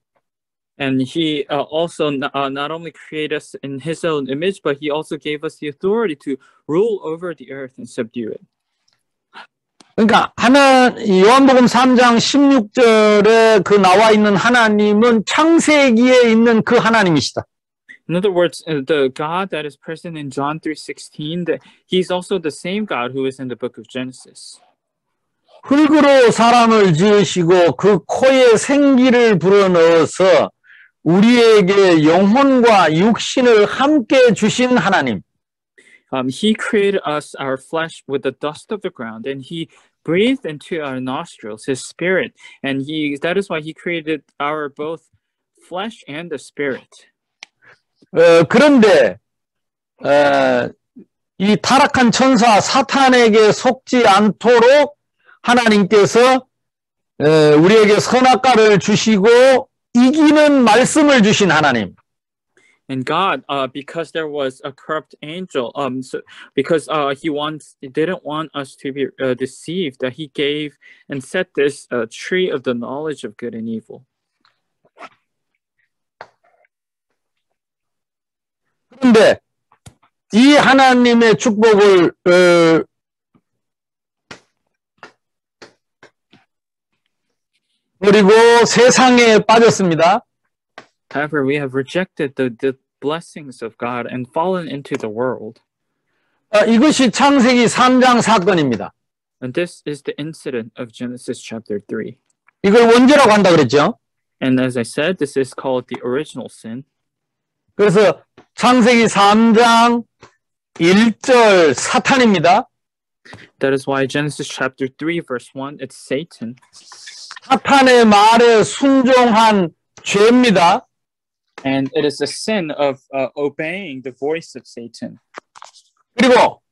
And He also not only created us in His own image, but He also gave us the authority to rule over the earth and subdue it. 그러니까 요한복음 3장 16절에 그 나와 있는 하나님은 창세기에 있는 그 하나님이시다. In other words, the God that is present in John 3:16, that He's also the same God who is in the book of Genesis. 흙으로 사람을 지으시고 그 코에 생기를 불어넣어서 우리에게 영혼과 육신을 함께 주신 하나님. He created us, our flesh, with the dust of the ground, and He breathed into our nostrils His spirit, and that is why He created our both flesh and the spirit. 그런데 이 타락한 천사 사탄에게 속지 않도록 하나님께서 우리에게 선악과를 주시고 이기는 말씀을 주신 하나님. And God, because there was a corrupt angel, because He didn't want us to be deceived, that He gave and set this tree of the knowledge of good and evil. 그런데 이 하나님의 축복을 그리고 세상에 빠졌습니다. However, we have rejected the blessings of God and fallen into the world. 이것이 창세기 3장 사건입니다. And this is the incident of Genesis chapter 3. 이걸 원죄라고 한다 그랬죠? And as I said, this is called the original sin. 그래서 창세기 3장 1절 사탄입니다. That is why Genesis chapter 3 verse 1, it's Satan. 사탄의 말에 순종한 죄입니다. And it is the sin of obeying the voice of Satan. 그리고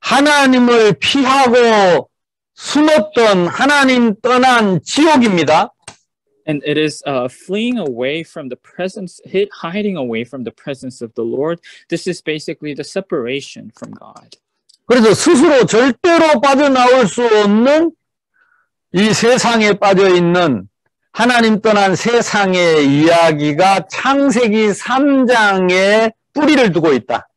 하나님을 피하고 숨었던 하나님 떠난 지옥입니다. And it is fleeing away from the presence, hiding away from the presence of the Lord. This is basically the separation from God. 그래서 스스로 절대로 빠져나올 수 없는 이 세상에 빠져 있는 하나님 떠난 세상의 이야기가 창세기 3장에 뿌리를 두고 있다.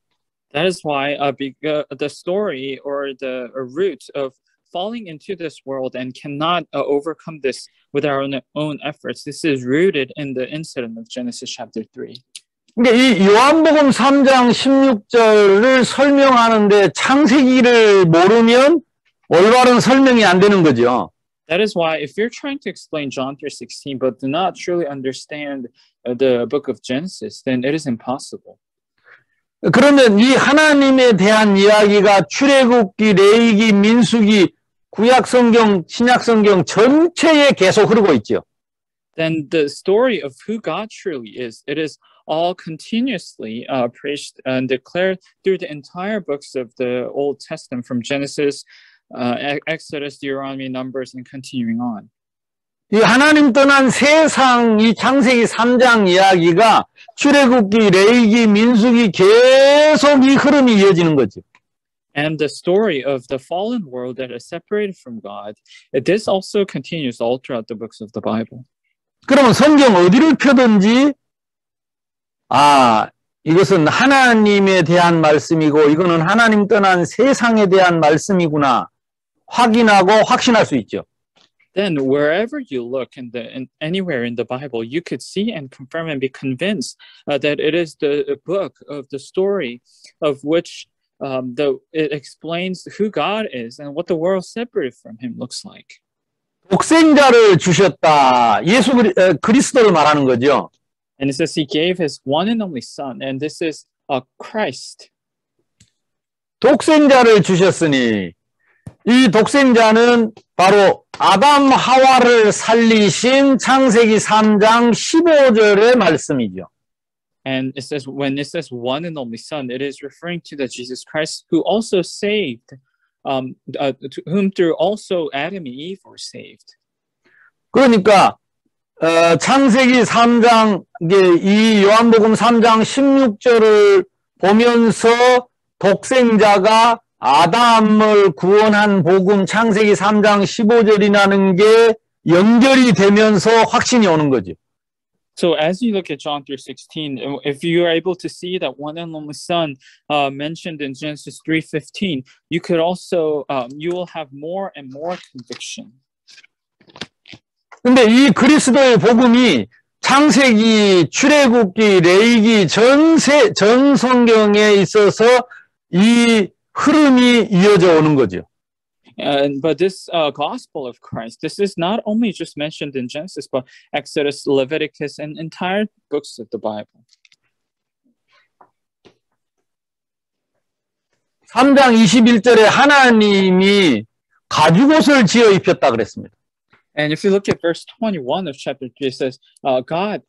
That is why the story or the root of falling into this world and cannot overcome this with our own efforts. This is rooted in the incident of Genesis chapter 3. 그러니까 이 요한복음 3장 16절을 설명하는데 창세기를 모르면 올바른 설명이 안 되는 거죠. That is why if you're trying to explain John 3:16 but do not truly understand the book of Genesis, then it is impossible. 그러면 이 하나님에 대한 이야기가 출애굽기, 레위기, 민수기, 구약성경, 신약성경 전체에 계속 흐르고 있죠. Then the story of who God truly is, it is all continuously preached and declared through the entire books of the Old Testament, from Genesis, Exodus, Deuteronomy, Numbers, and continuing on. 이 하나님 떠난 세상, 이 창세기 3장 이야기가 출애굽기, 레위기, 민수기 계속 이 흐름이 이어지는 거죠. And the story of the fallen world that is separated from God, this also continues all throughout the books of the Bible. 그러면 성경 어디를 펴든지 이것은 하나님에 대한 말씀이고 이거는 하나님 떠난 세상에 대한 말씀이구나 확인하고 확신할 수 있죠. Then wherever you look anywhere in the Bible, you could see and confirm and be convinced that it is the book of the story of which it explains who God is and what the world separated from Him looks like. 독생자를 주셨다. 예수 그리스도를 말하는 거죠. And it says He gave His one and only Son, and this is Christ. 독생자를 주셨으니 이 독생자는 바로 아담 하와를 살리신 창세기 3장 15절의 말씀이죠. And it says, when it says one and only Son, it is referring to the Jesus Christ who also saved, to whom through also Adam and Eve were saved. 그러니까 창세기 3장 이 요한복음 3장 16절을 보면서 독생자가 아담을 구원한 복음 창세기 3장 15절이라는 게 연결이 되면서 확신이 오는 거죠. So as you look at John 3:16, if you are able to see that one and only Son mentioned in Genesis 3:15, you could also you will have more and more conviction. 근데 이 그리스도의 복음이 창세기, 출애굽기, 레위기 전 성경에 있어서 이 흐름이 이어져 오는 거죠. But this gospel of Christ, this is not only just mentioned in Genesis, but Exodus, Leviticus, and entire books of the Bible. 3장 21절에 하나님이 가죽옷을 지어 입혔다 그랬습니다. And if you look at verse 21 of chapter 3, it says, God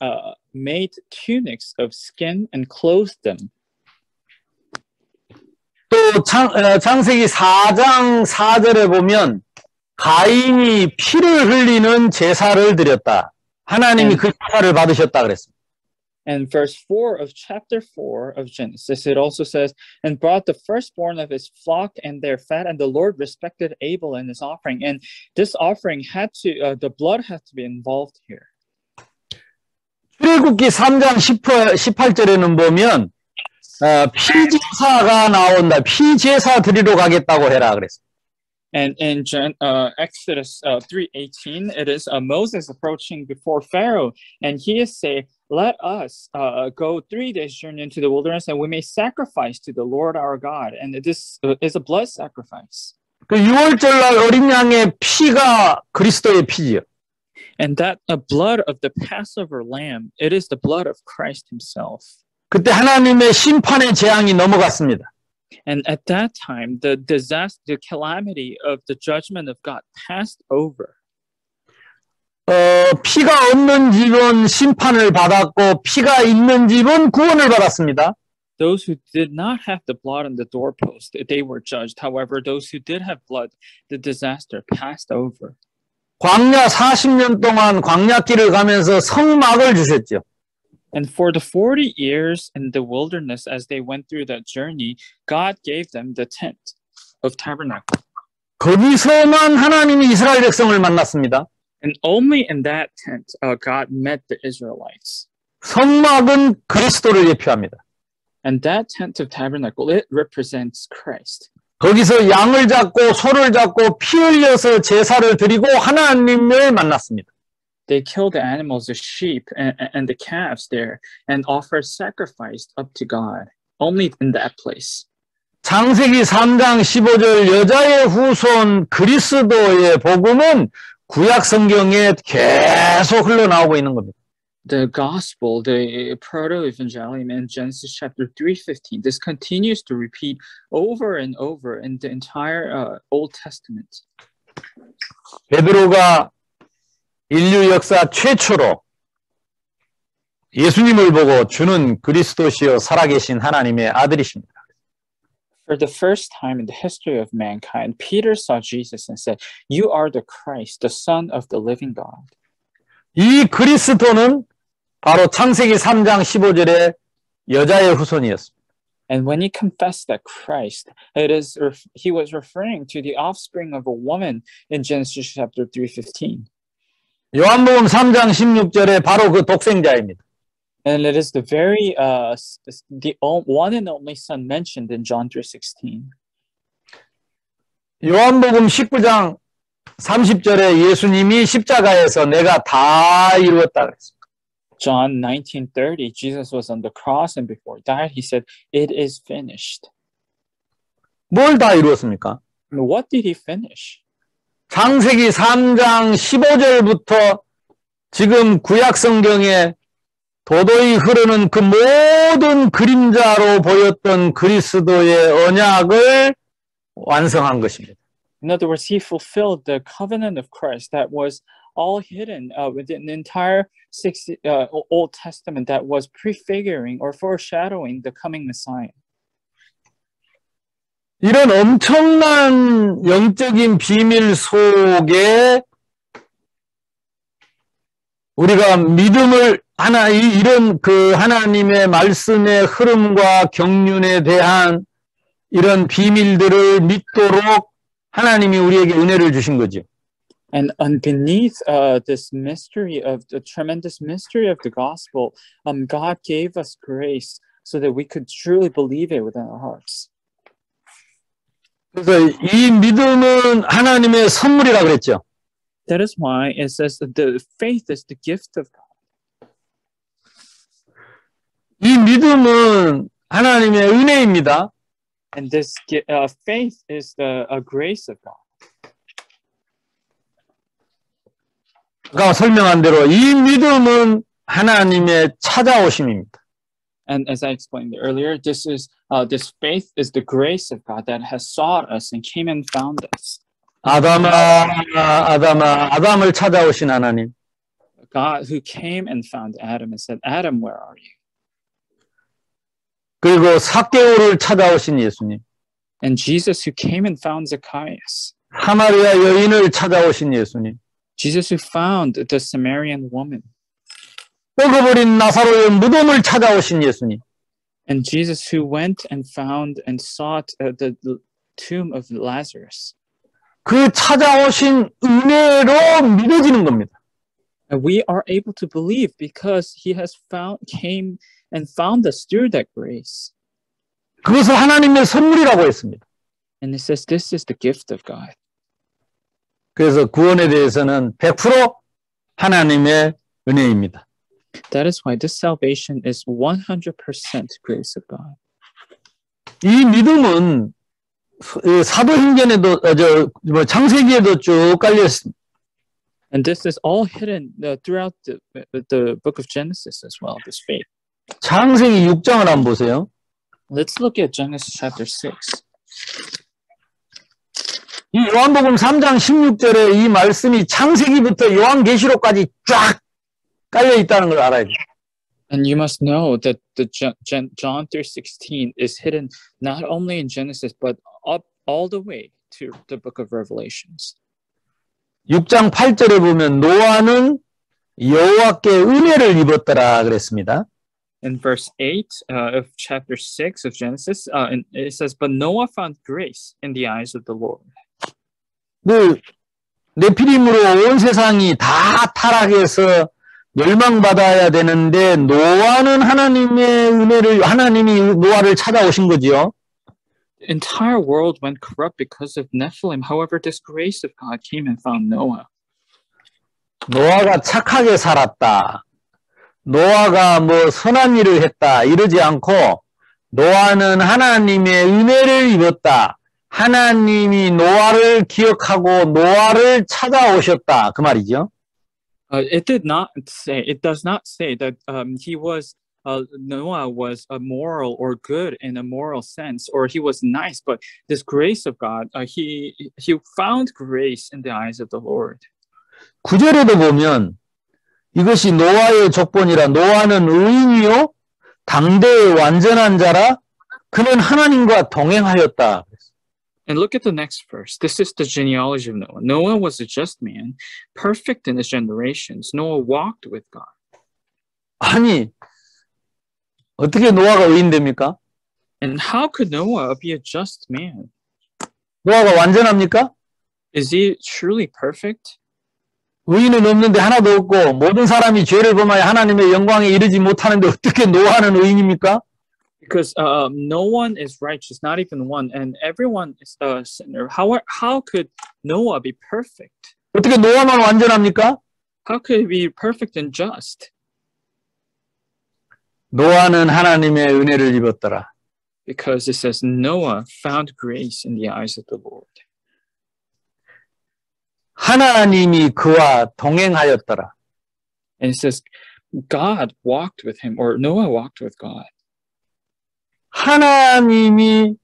made tunics of skin and clothed them. 또 창세기 4장 4절에 보면 가인이 피를 흘리는 제사를 드렸다. 하나님이 그 제사를 받으셨다 그랬습니다. And verse 4 of chapter 4 of Genesis, it also says, and brought the firstborn of his flock and their fat, and the Lord respected Abel and his offering. And this offering had to, the blood had to be involved here. 출애굽기 3장 18절에는 보면 피제사가 나온다. 피제사 드리러 가겠다고 해라 그랬어요. And in Exodus 3:18, it is Moses approaching before Pharaoh, and he is saying, let us go 3 days journey into the wilderness, and we may sacrifice to the Lord our God. And this is a blood sacrifice. 그 6월절날 어린 양의 피가 그리스도의 피지요. And that blood of the Passover lamb, it is the blood of Christ himself. 그때 하나님의 심판의 재앙이 넘어갔습니다. And at that time, the disaster, the calamity of the judgment of God passed over. 피가 없는 집은 심판을 받았고 피가 있는 집은 구원을 받았습니다. Those who did not have the blood on the doorpost, they were judged. However, those who did have blood, the disaster passed over. 광야 40년 동안 광야길을 가면서 성막을 주셨죠. And for the 40 years in the wilderness, as they went through that journey, God gave them the tent of tabernacle. 거기서만 하나님이 이스라엘 백성을 만났습니다. And only in that tent, God met the Israelites. 성막은 그리스도를 예표합니다. And that tent of tabernacle, it represents Christ. 거기서 양을 잡고 소를 잡고 피 흘려서 제사를 드리고 하나님을 만났습니다. They killed the animals, the sheep and the calves there, and offered sacrifice up to God. Only in that place. 창세기 3장 15절 여자의 후손 그리스도의 복음은 구약 성경에 계속 흘러나오고 있는 겁니다. The gospel, the proto-evangelium in Genesis chapter 3:15, this continues to repeat over and over in the entire Old Testament. 베드로가 인류 역사 최초로 예수님을 보고 주는 그리스도시요 살아계신 하나님의 아들이십니다. For the first time in the history of mankind, Peter saw Jesus and said, "You are the Christ, the Son of the living God." 이 그리스도는 바로 창세기 3장 15절의 여자의 후손이었습니다. And when he confessed that Christ, he was referring to the offspring of a woman in Genesis chapter 3:15. 요한복음 3장 16절에 바로 그 독생자입니다. And it is the very the one and only Son mentioned in John 3:16. 요한복음 19장 30절에 예수님이 십자가에서 내가 다 이루었다 그랬습니다. John 19:30, Jesus was on the cross, and before he died, he said, "It is finished." 뭘 다 이루었습니까? And what did he finish? 창세기 3장 15절부터 지금 구약 성경에 도도히 흐르는 그 모든 그림자로 보였던 그리스도의 언약을 완성한 것입니다. In other words, he fulfilled the covenant of Christ that was all hidden within the entire Old Testament that was prefiguring or foreshadowing the coming Messiah. 이런 엄청난 영적인 비밀 속에 우리가 믿음을 이런 그 하나님의 말씀의 흐름과 경륜에 대한 이런 비밀들을 믿도록 하나님이 우리에게 은혜를 주신 거죠. And beneath this mystery of the tremendous mystery of the gospel, God gave us grace so that we could truly believe it within our hearts. 그래서 이 믿음은 하나님의 선물이라 그랬죠. That is why it says that the faith is the gift of God. 이 믿음은 하나님의 은혜입니다. And this faith is the grace of God. 아까 설명한 대로 이 믿음은 하나님의 찾아오심입니다. And as I explained earlier, this faith is the grace of God that has sought us and came and found us. 아담을 찾아오신 하나님. God who came and found Adam and said, Adam, where are you? 그리고 삭개오를 찾아오신 예수님. And Jesus who came and found Zacchaeus. 사마리아 여인을 찾아오신 예수님. Jesus who found the Samaritan woman. 썩어버린 나사로의 무덤을 찾아오신 예수님. And Jesus who went and found and sought the tomb of Lazarus. 그 찾아오신 은혜로 믿어지는 겁니다. And we are able to believe because he has came and found us through that grace. 그것을 하나님의 선물이라고 했습니다. And it says this is the gift of God. 그래서 구원에 대해서는 100% 하나님의 은혜입니다. That is why this salvation is 100% grace of God. 이 믿음은 사도행전에도 창세기에도 쭉 깔려 있습니다. And this is all hidden throughout the book of Genesis as well, this faith. 창세기 6장을 한번 보세요. Let's look at Genesis chapter 6. 이 요한복음 3장 16절에 이 말씀이 창세기부터 요한계시록까지 쫙 깔려 있다는 걸 알아야 돼요. And you must know that the John 3:16 is hidden not only in Genesis but up all the way to the book of Revelations. 6장 8절에 보면 노아는 여호와께 은혜를 입었더라 그랬습니다. In verse 8 of chapter 6 of Genesis, it says, But Noah found grace in the eyes of the Lord. 그 네피림으로 온 세상이 다 타락해서 멸망받아야 되는데 노아는 하나님의 은혜를 하나님이 노아를 찾아오신 거지요. The entire world went corrupt because of Nephilim. However, this grace of God came and found Noah. 노아가 착하게 살았다. 노아가 뭐 선한 일을 했다. 이러지 않고 노아는 하나님의 은혜를 입었다. 하나님이 노아를 기억하고 노아를 찾아오셨다. 그 말이죠. It does not say that Noah was moral or good in a moral sense, or he was nice, but this grace of God, he found grace in the eyes of the Lord. 9절에도 보면 이것이 노아의 족본이라 노아는 의인이요 당대의 완전한 자라 그는 하나님과 동행하였다. And look at the next verse. This is the genealogy of Noah. Noah was a just man, perfect in his generations. Noah walked with God. 아니, 어떻게 노아가 의인됩니까? And how could Noah be a just man? 노아가 완전합니까? Is he truly perfect? 의인은 없는데 하나도 없고 모든 사람이 죄를 범하여 하나님의 영광에 이르지 못하는데 어떻게 노아는 의인입니까? Because no one is righteous, not even one, and everyone is a sinner. How could Noah be perfect? 어떻게 노아만 완전합니까? How could he be perfect and just? 노아는 하나님의 은혜를 입었더라. Because it says Noah found grace in the eyes of the Lord. 하나님이 그와 동행하였더라. And it says God walked with him, or Noah walked with God. 하나님이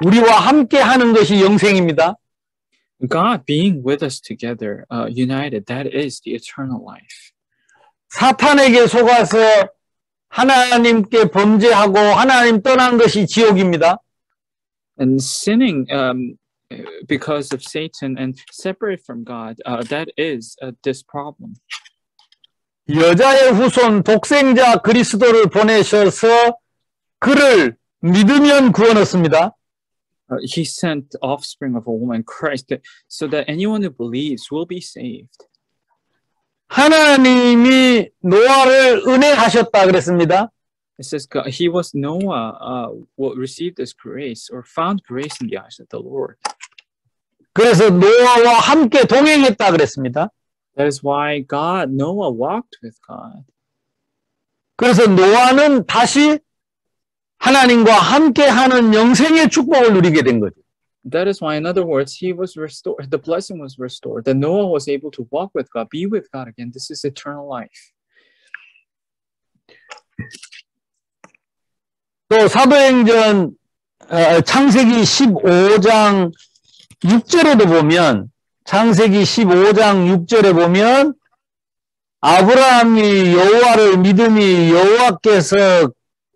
우리와 함께 하는 것이 영생입니다. God being with us together, united, that is the eternal life. 사탄에게 속아서 하나님께 범죄하고 하나님 떠난 것이 지옥입니다. And sinning because of Satan and separate from God, that is this problem. 여자의 후손 독생자 그리스도를 보내셔서 그를 믿으면 구원 얻습니다. He sent the offspring of a woman, Christ, so that anyone who believes will be saved. 하나님이 노아를 은혜하셨다 그랬습니다. It says God, he was Noah, received this grace or found grace in the eyes of the Lord. 그래서 노아와 함께 동행했다 그랬습니다. That is why Noah walked with God. 그래서 노아는 다시 하나님과 함께하는 영생의 축복을 누리게 된 거죠. That is why, in other words, he was restored. The blessing was restored. That Noah was able to walk with God, be with God again. This is eternal life. 또 사도행전 창세기 15장 6절에도 보면 창세기 15장 6절에 보면 아브라함이 여호와를 믿음이 여호와께서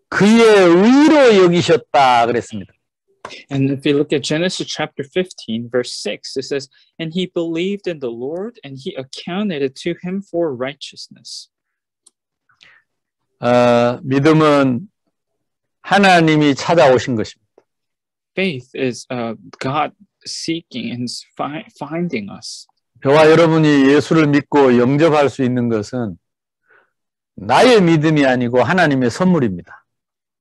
그의 의로 여기셨다 그랬습니다. And if you look at Genesis chapter 15, verse 6, it says, and he believed in the Lord, and he accounted it to him for righteousness. 믿음은 하나님이 찾아오신 것입니다. Faith is God seeking and finding us. 저와 여러분이 예수를 믿고 영접할 수 있는 것은 나의 믿음이 아니고 하나님의 선물입니다.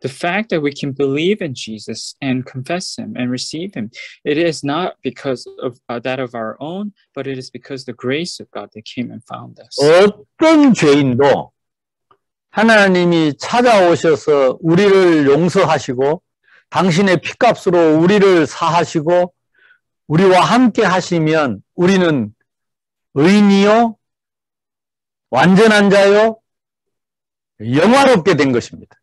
The fact that we can believe in Jesus and confess him and receive him, it is not because of that of our own, but it is because the grace of God that came and found us. 어떤 죄인도 하나님이 찾아오셔서 우리를 용서하시고 당신의 피값으로 우리를 사하시고 우리와 함께 하시면 우리는 의인이요, 완전한 자요, 영화롭게 된 것입니다.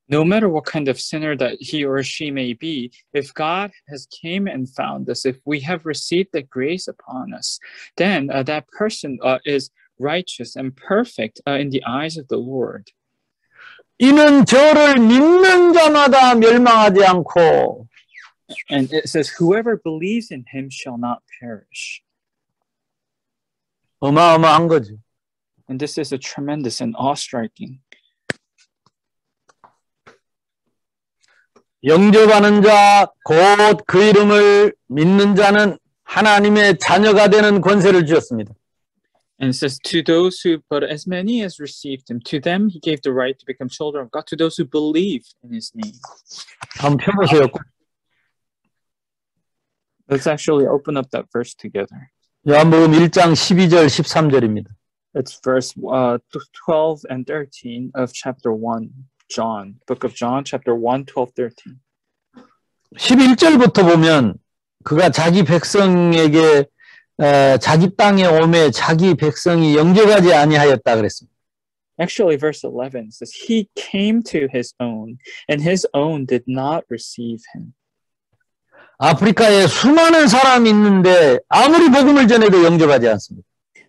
No matter what kind of sinner that he or she may be, if God has came and found us, if we have received the grace upon us, then that person is righteous and perfect in the eyes of the Lord. 이는 저를 믿는 자마다 멸망하지 않고 And it says, whoever believes in him shall not perish. 어마어마한 거죠. And this is a tremendous and awe-striking. 영접하는 자, 곧 그 이름을 믿는 자는 하나님의 자녀가 되는 권세를 주셨습니다. And it says, to those who, but as many as received him, to them he gave the right to become children of God, to those who believe in his name. 한번 펴보세요. Let's actually open up that verse together. 요한복음 1장 12절 13절입니다. It's verse 12 and 13 of chapter 1, John, book of John, chapter 1, 12, 13. 11절부터 보면 그가 자기 백성에게 자기 땅에 오매 자기 백성이 영접하지 아니하였다 그랬습니다. Actually, verse 11 says, he came to his own, and his own did not receive him. 아프리카에 수많은 사람이 있는데 아무리 복음을 전해도 영접하지 않습니다.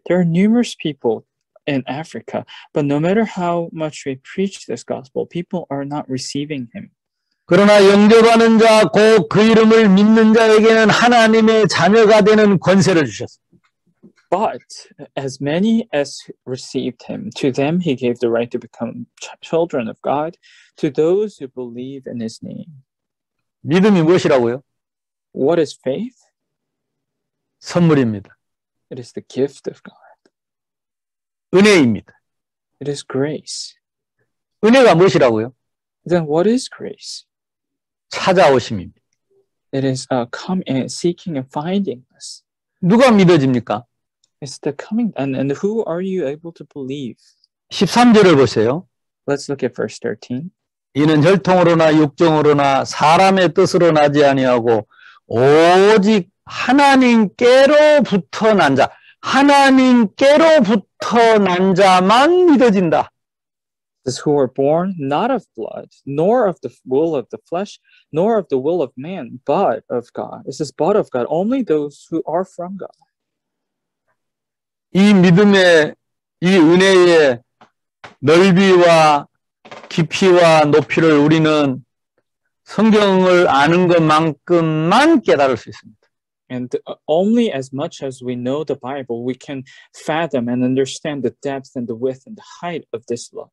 There are numerous people in Africa, but no matter how much we preach this gospel, people are not receiving him. 그러나 영접하는 자, 곧 그 이름을 믿는 자에게는 하나님의 자녀가 되는 권세를 주셨습니다. But as many as received him, to them he gave the right to become children of God, to those who believe in his name. 믿음이 무엇이라고요? What is faith? 선물입니다. It is the gift of God. 은혜입니다. It is grace. 은혜가 무엇이라고요? Then what is grace? 찾아오심입니다. It is coming and seeking and finding us. 누가 믿어집니까? It's the coming. And who are you able to believe? 13절을 보세요. Let's look at verse 13. 이는 혈통으로나 육정으로나 사람의 뜻으로 나지 아니하고 오직 하나님께로부터 난 자. 하나님께로부터 난 자만 믿어진다. Those who are born not of blood, nor of the will of the flesh, nor of the will of man, but of God. It says, but of God. Only those who are from God. 이 믿음의, 이 은혜의 넓이와 깊이와 높이를 우리는 성경을 아는 것만큼만 깨달을 수 있습니다. And only as much as we know the Bible, we can fathom and understand the depth and the width and the height of this love.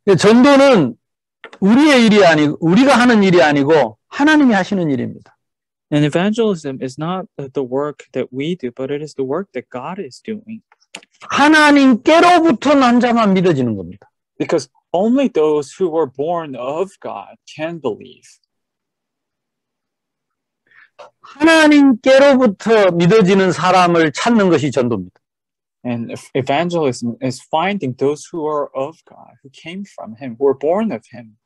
전도는 우리의 일이 아니고, 우리가 하는 일이 아니고 하나님이 하시는 일입니다. And evangelism is not the work that we do, but it is the work that God is doing. 하나님께로부터 난 자만 믿어지는 겁니다. Because only those who were born of God can believe. 하나님께로부터 믿어지는 사람을 찾는 것이 전도입니다. And evangelism is finding those who are of God, who came from Him, who were born of Him.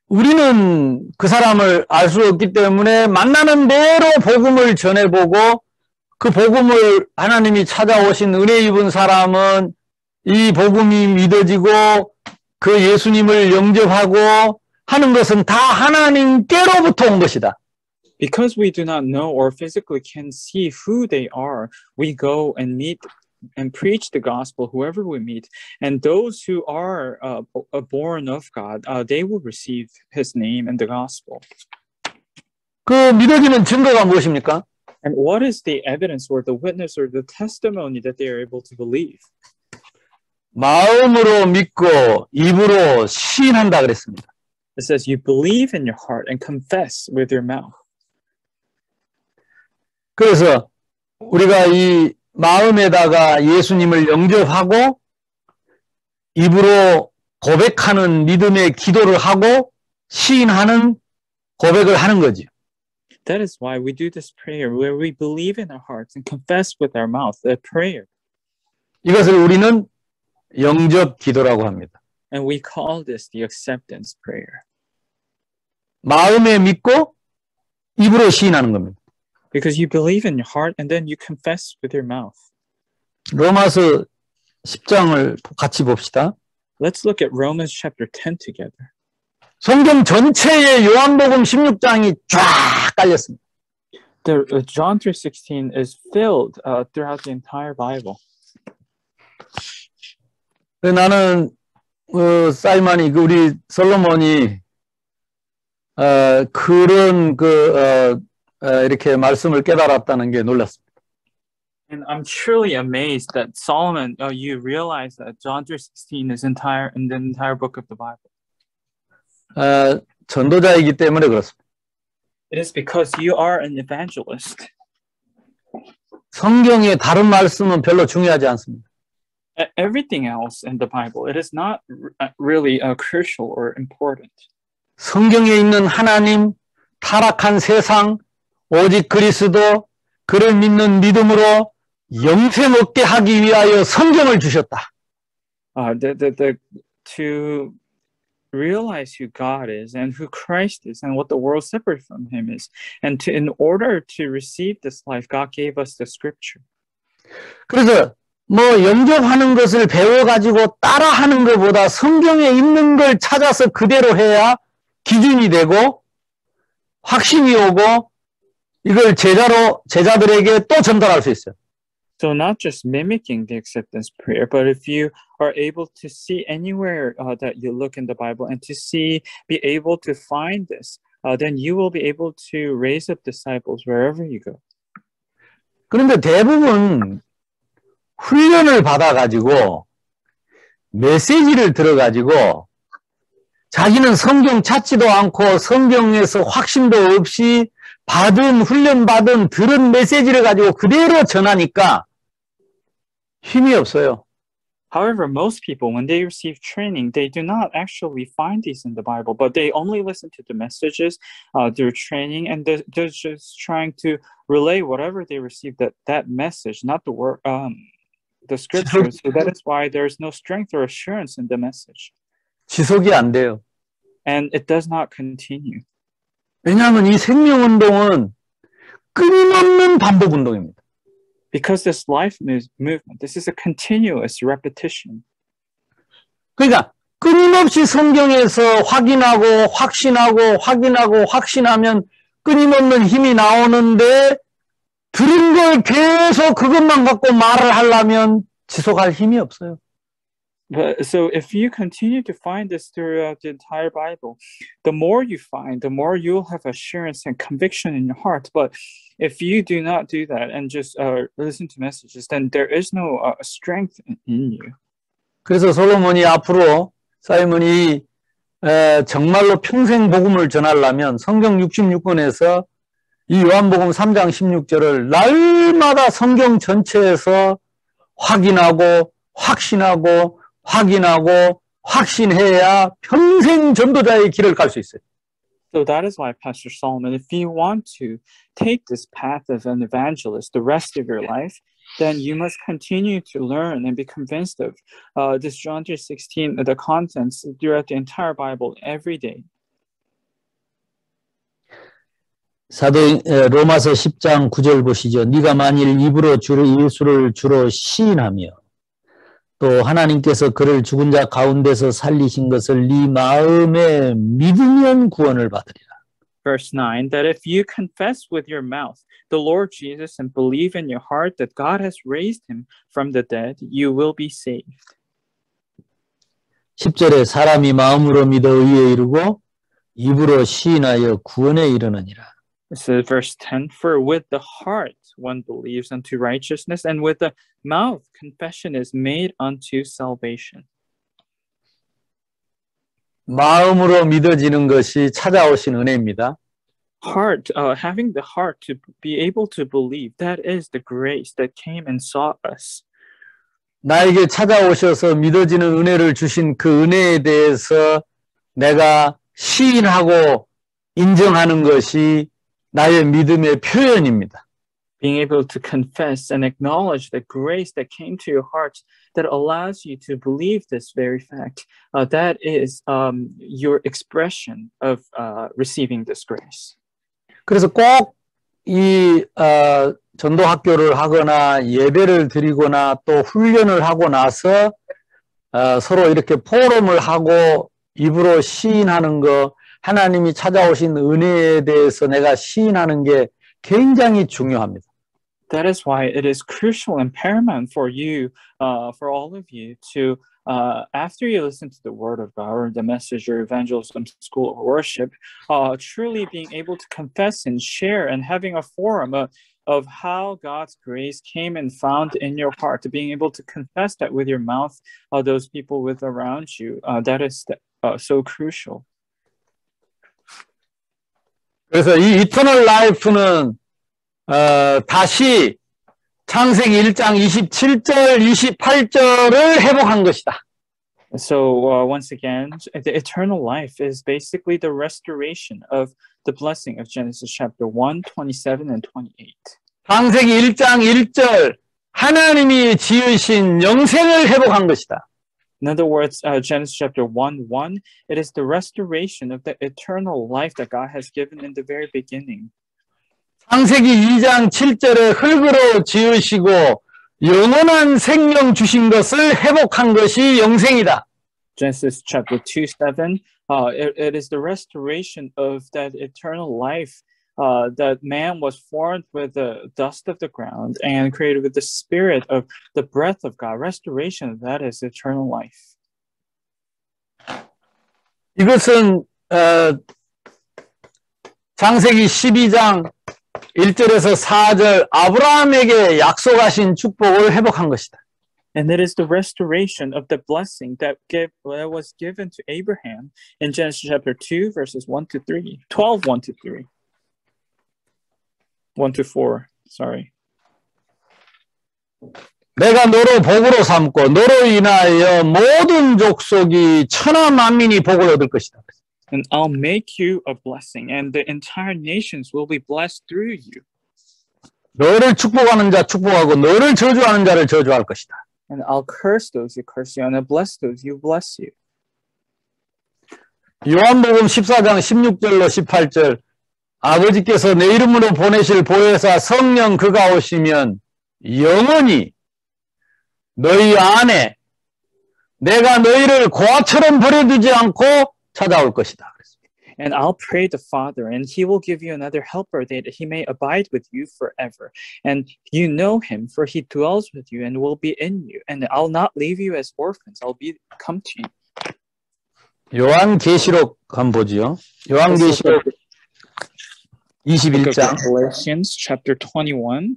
우리는 그 사람을 알 수 없기 때문에 만나는 대로 복음을 전해보고 그 복음을 하나님이 찾아오신 은혜 입은 사람은 이 복음이 믿어지고 그 예수님을 영접하고 하는 것은 다 하나님께로부터 온 것이다. Because we do not know or physically can see who they are, we go and meet and preach the gospel, whoever we meet. And those who are born of God, they will receive His name and the gospel. 그 믿어지는 증거가 무엇입니까? And what is the evidence or the witness or the testimony that they are able to believe? 마음으로 믿고 입으로 시인한다 그랬습니다. It says you believe in your heart and confess with your mouth. 그래서 우리가 이 마음에다가 예수님을 영접하고 입으로 고백하는 믿음의 기도를 하고 시인하는 고백을 하는 거죠. That is why we do this prayer where we believe in our hearts and confess with our mouth, a prayer. 이것을 우리는 영접 기도라고 합니다. And we call this the acceptance prayer. 마음에 믿고 입으로 시인하는 겁니다. Because you believe in your heart and then you confess with your mouth. 로마서 10장을 같이 봅시다. Let's look at Romans chapter 10 together. 성경 전체에 요한복음 16장이 쫙 깔렸습니다. John 3:16 is filled throughout the entire Bible. 나는 사이먼이 우리 솔로몬이 그런 이렇게 말씀을 깨달았다는 게 놀랐습니다. And I'm truly amazed that Solomon, you realize that John 3:16 is in the entire book of the Bible. 전도자이기 때문에 그렇습니다. It is because you are an evangelist. 성경의 다른 말씀은 별로 중요하지 않습니다. Everything else in the Bible, it is not really crucial or important. 성경에 있는 하나님, 타락한 세상, 오직 그리스도, 그를 믿는 믿음으로 영생 얻게 하기 위하여 성경을 주셨다. To realize who God is and who Christ is and what the world separate from Him is, and in order to receive this life, God gave us the Scripture. 그래서 영접하는 것을 배워가지고 따라하는 것보다 성경에 있는 걸 찾아서 그대로 해야 기준이 되고 확신이 오고 이걸 제자들에게 또 전달할 수 있어요. So not just mimicking the acceptance prayer, but if you are able to see anywhere that you look in the Bible and be able to find this, then you will be able to raise up disciples wherever you go. 그런데 대부분 훈련을 받아가지고 메시지를 들어가지고 자기는 성경 찾지도 않고 성경에서 확신도 없이 훈련받은 들은 메시지를 가지고 그대로 전하니까 힘이 없어요. However, most people, when they receive training, they do not actually find these in the Bible, but they only listen to the messages through training, and they're just trying to relay whatever they receive, that message, not the word, the scriptures. So that is why there is no strength or assurance in the message. 지속이 안 돼요. And it does not continue. 왜냐하면 이 생명운동은 끊임없는 반복운동입니다. Because this life movement, this is a continuous repetition. 그러니까 끊임없이 성경에서 확인하고 확신하고 확인하고 확신하면 끊임없는 힘이 나오는데 들은 걸 계속 그것만 갖고 말을 하려면 지속할 힘이 없어요. But so if you continue to find this throughout the entire Bible, the more you find, the more you'll have assurance and conviction in your heart. But if you do not do that and just listen to messages, then there is no strength in you. 그래서 솔로몬이 앞으로 사이먼이 정말로 평생 복음을 전하려면 성경 66권에서 이 요한복음 3장 16절을 날마다 성경 전체에서 확인하고 확신하고 확인하고 확신해야 평생 전도자의 길을 갈 수 있어요. So that is why, Pastor Solomon, if you want to take this path of an evangelist the rest of your life, then you must continue to learn and be convinced of this John 3:16, the contents throughout the entire Bible every day. 사도 로마서 10장 9절 보시죠. 네가 만일 입으로 예수를 주로 시인하며 또 하나님께서 그를 죽은 자 가운데서 살리신 것을 네 마음에 믿으면 구원을 받으리라. Verse 9, that if you confess with your mouth the Lord Jesus and believe in your heart that God has raised him from the dead, you will be saved. 10절에 사람이 마음으로 믿어 의에 이르고 입으로 시인하여 구원에 이르느니라. So verse 10, for with the heart one believes unto righteousness, and with the mouth confession is made unto salvation. 마음으로 믿어지는 것이 찾아오신 은혜입니다. Heart, having the heart to be able to believe, that is the grace that came and sought us. 나에게 찾아오셔서 믿어지는 은혜를 주신 그 은혜에 대해서 내가 시인하고 인정하는 것이 나의 믿음의 표현입니다. Being able to confess and acknowledge the grace that came to your heart that allows you to believe this very fact, that is your expression of receiving this grace. 그래서 꼭 이 전도학교를 하거나 예배를 드리거나 또 훈련을 하고 나서 서로 이렇게 포럼을 하고 입으로 시인하는 거, 하나님이 찾아오신 은혜에 대해서 내가 시인하는 게 굉장히 중요합니다. That is why it is crucial and paramount for you, for all of you, to after you listen to the Word of God or the message or evangelism school or worship, truly being able to confess and share and having a forum of how God's grace came and found in your heart, to being able to confess that with your mouth, those people with around you, that is so crucial. 그래서 이 이터널 라이프는 다시 창세기 1장 27절, 28절을 회복한 것이다. So once again, the eternal life is basically the restoration of the blessing of Genesis chapter 1, 27 and 28. 창세기 1장 1절, 하나님이 지으신 영생을 회복한 것이다. In other words, Genesis chapter 1:1, it is the restoration of the eternal life that God has given in the very beginning. 창세기 2장 7절에 흙으로 지으시고 영원한 생명 주신 것을 회복한 것이 영생이다. Genesis chapter 2:7, it is the restoration of that eternal life that man was formed with the dust of the ground and created with the spirit of the breath of God. Restoration, that is eternal life. 이것은 창세기 12장 1절에서 4절 아브라함에게 약속하신 축복을 회복한 것이다. And it is the restoration of the blessing that was given to Abraham in Genesis chapter 2, verses 1 to 3, 12, 1 to 3. 1 to 4, sorry. 내가 너로 복으로 삼고 너로 인하여 모든 족속이 천하 만민이 복을 얻을 것이다. And I'll make you a blessing, and the entire nations will be blessed through you. 너를 축복하는 자 축복하고 너를 저주하는 자를 저주할 것이다. And I'll curse those who curse you, and I'll bless those who bless you. 요한복음 14장 16절로 18절 아버지께서 내 이름으로 보내실 보혜사 성령 그가 오시면 영원히 너희 안에 내가 너희를 고아처럼 버려두지 않고 찾아올 것이다. And I'll pray the Father, and he will give you another helper that he may abide with you forever. And you know him, for he dwells with you and will be in you. And I'll not leave you as orphans. I'll come to you. 요한계시록 한번 보죠. 요한계시록 21장. Galatians chapter 21.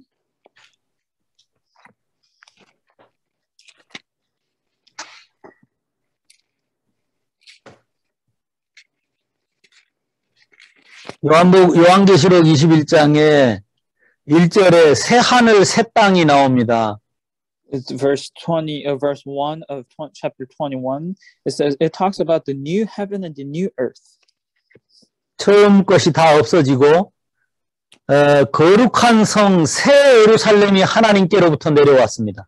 요한계시록 21장에 1절에 새 하늘 새 땅이 나옵니다. It's verse 1 of chapter 21. It talks about the new heaven and the new earth. 처음 것이 다 없어지고 거룩한 성 새 예루살렘이 하나님께로부터 내려왔습니다.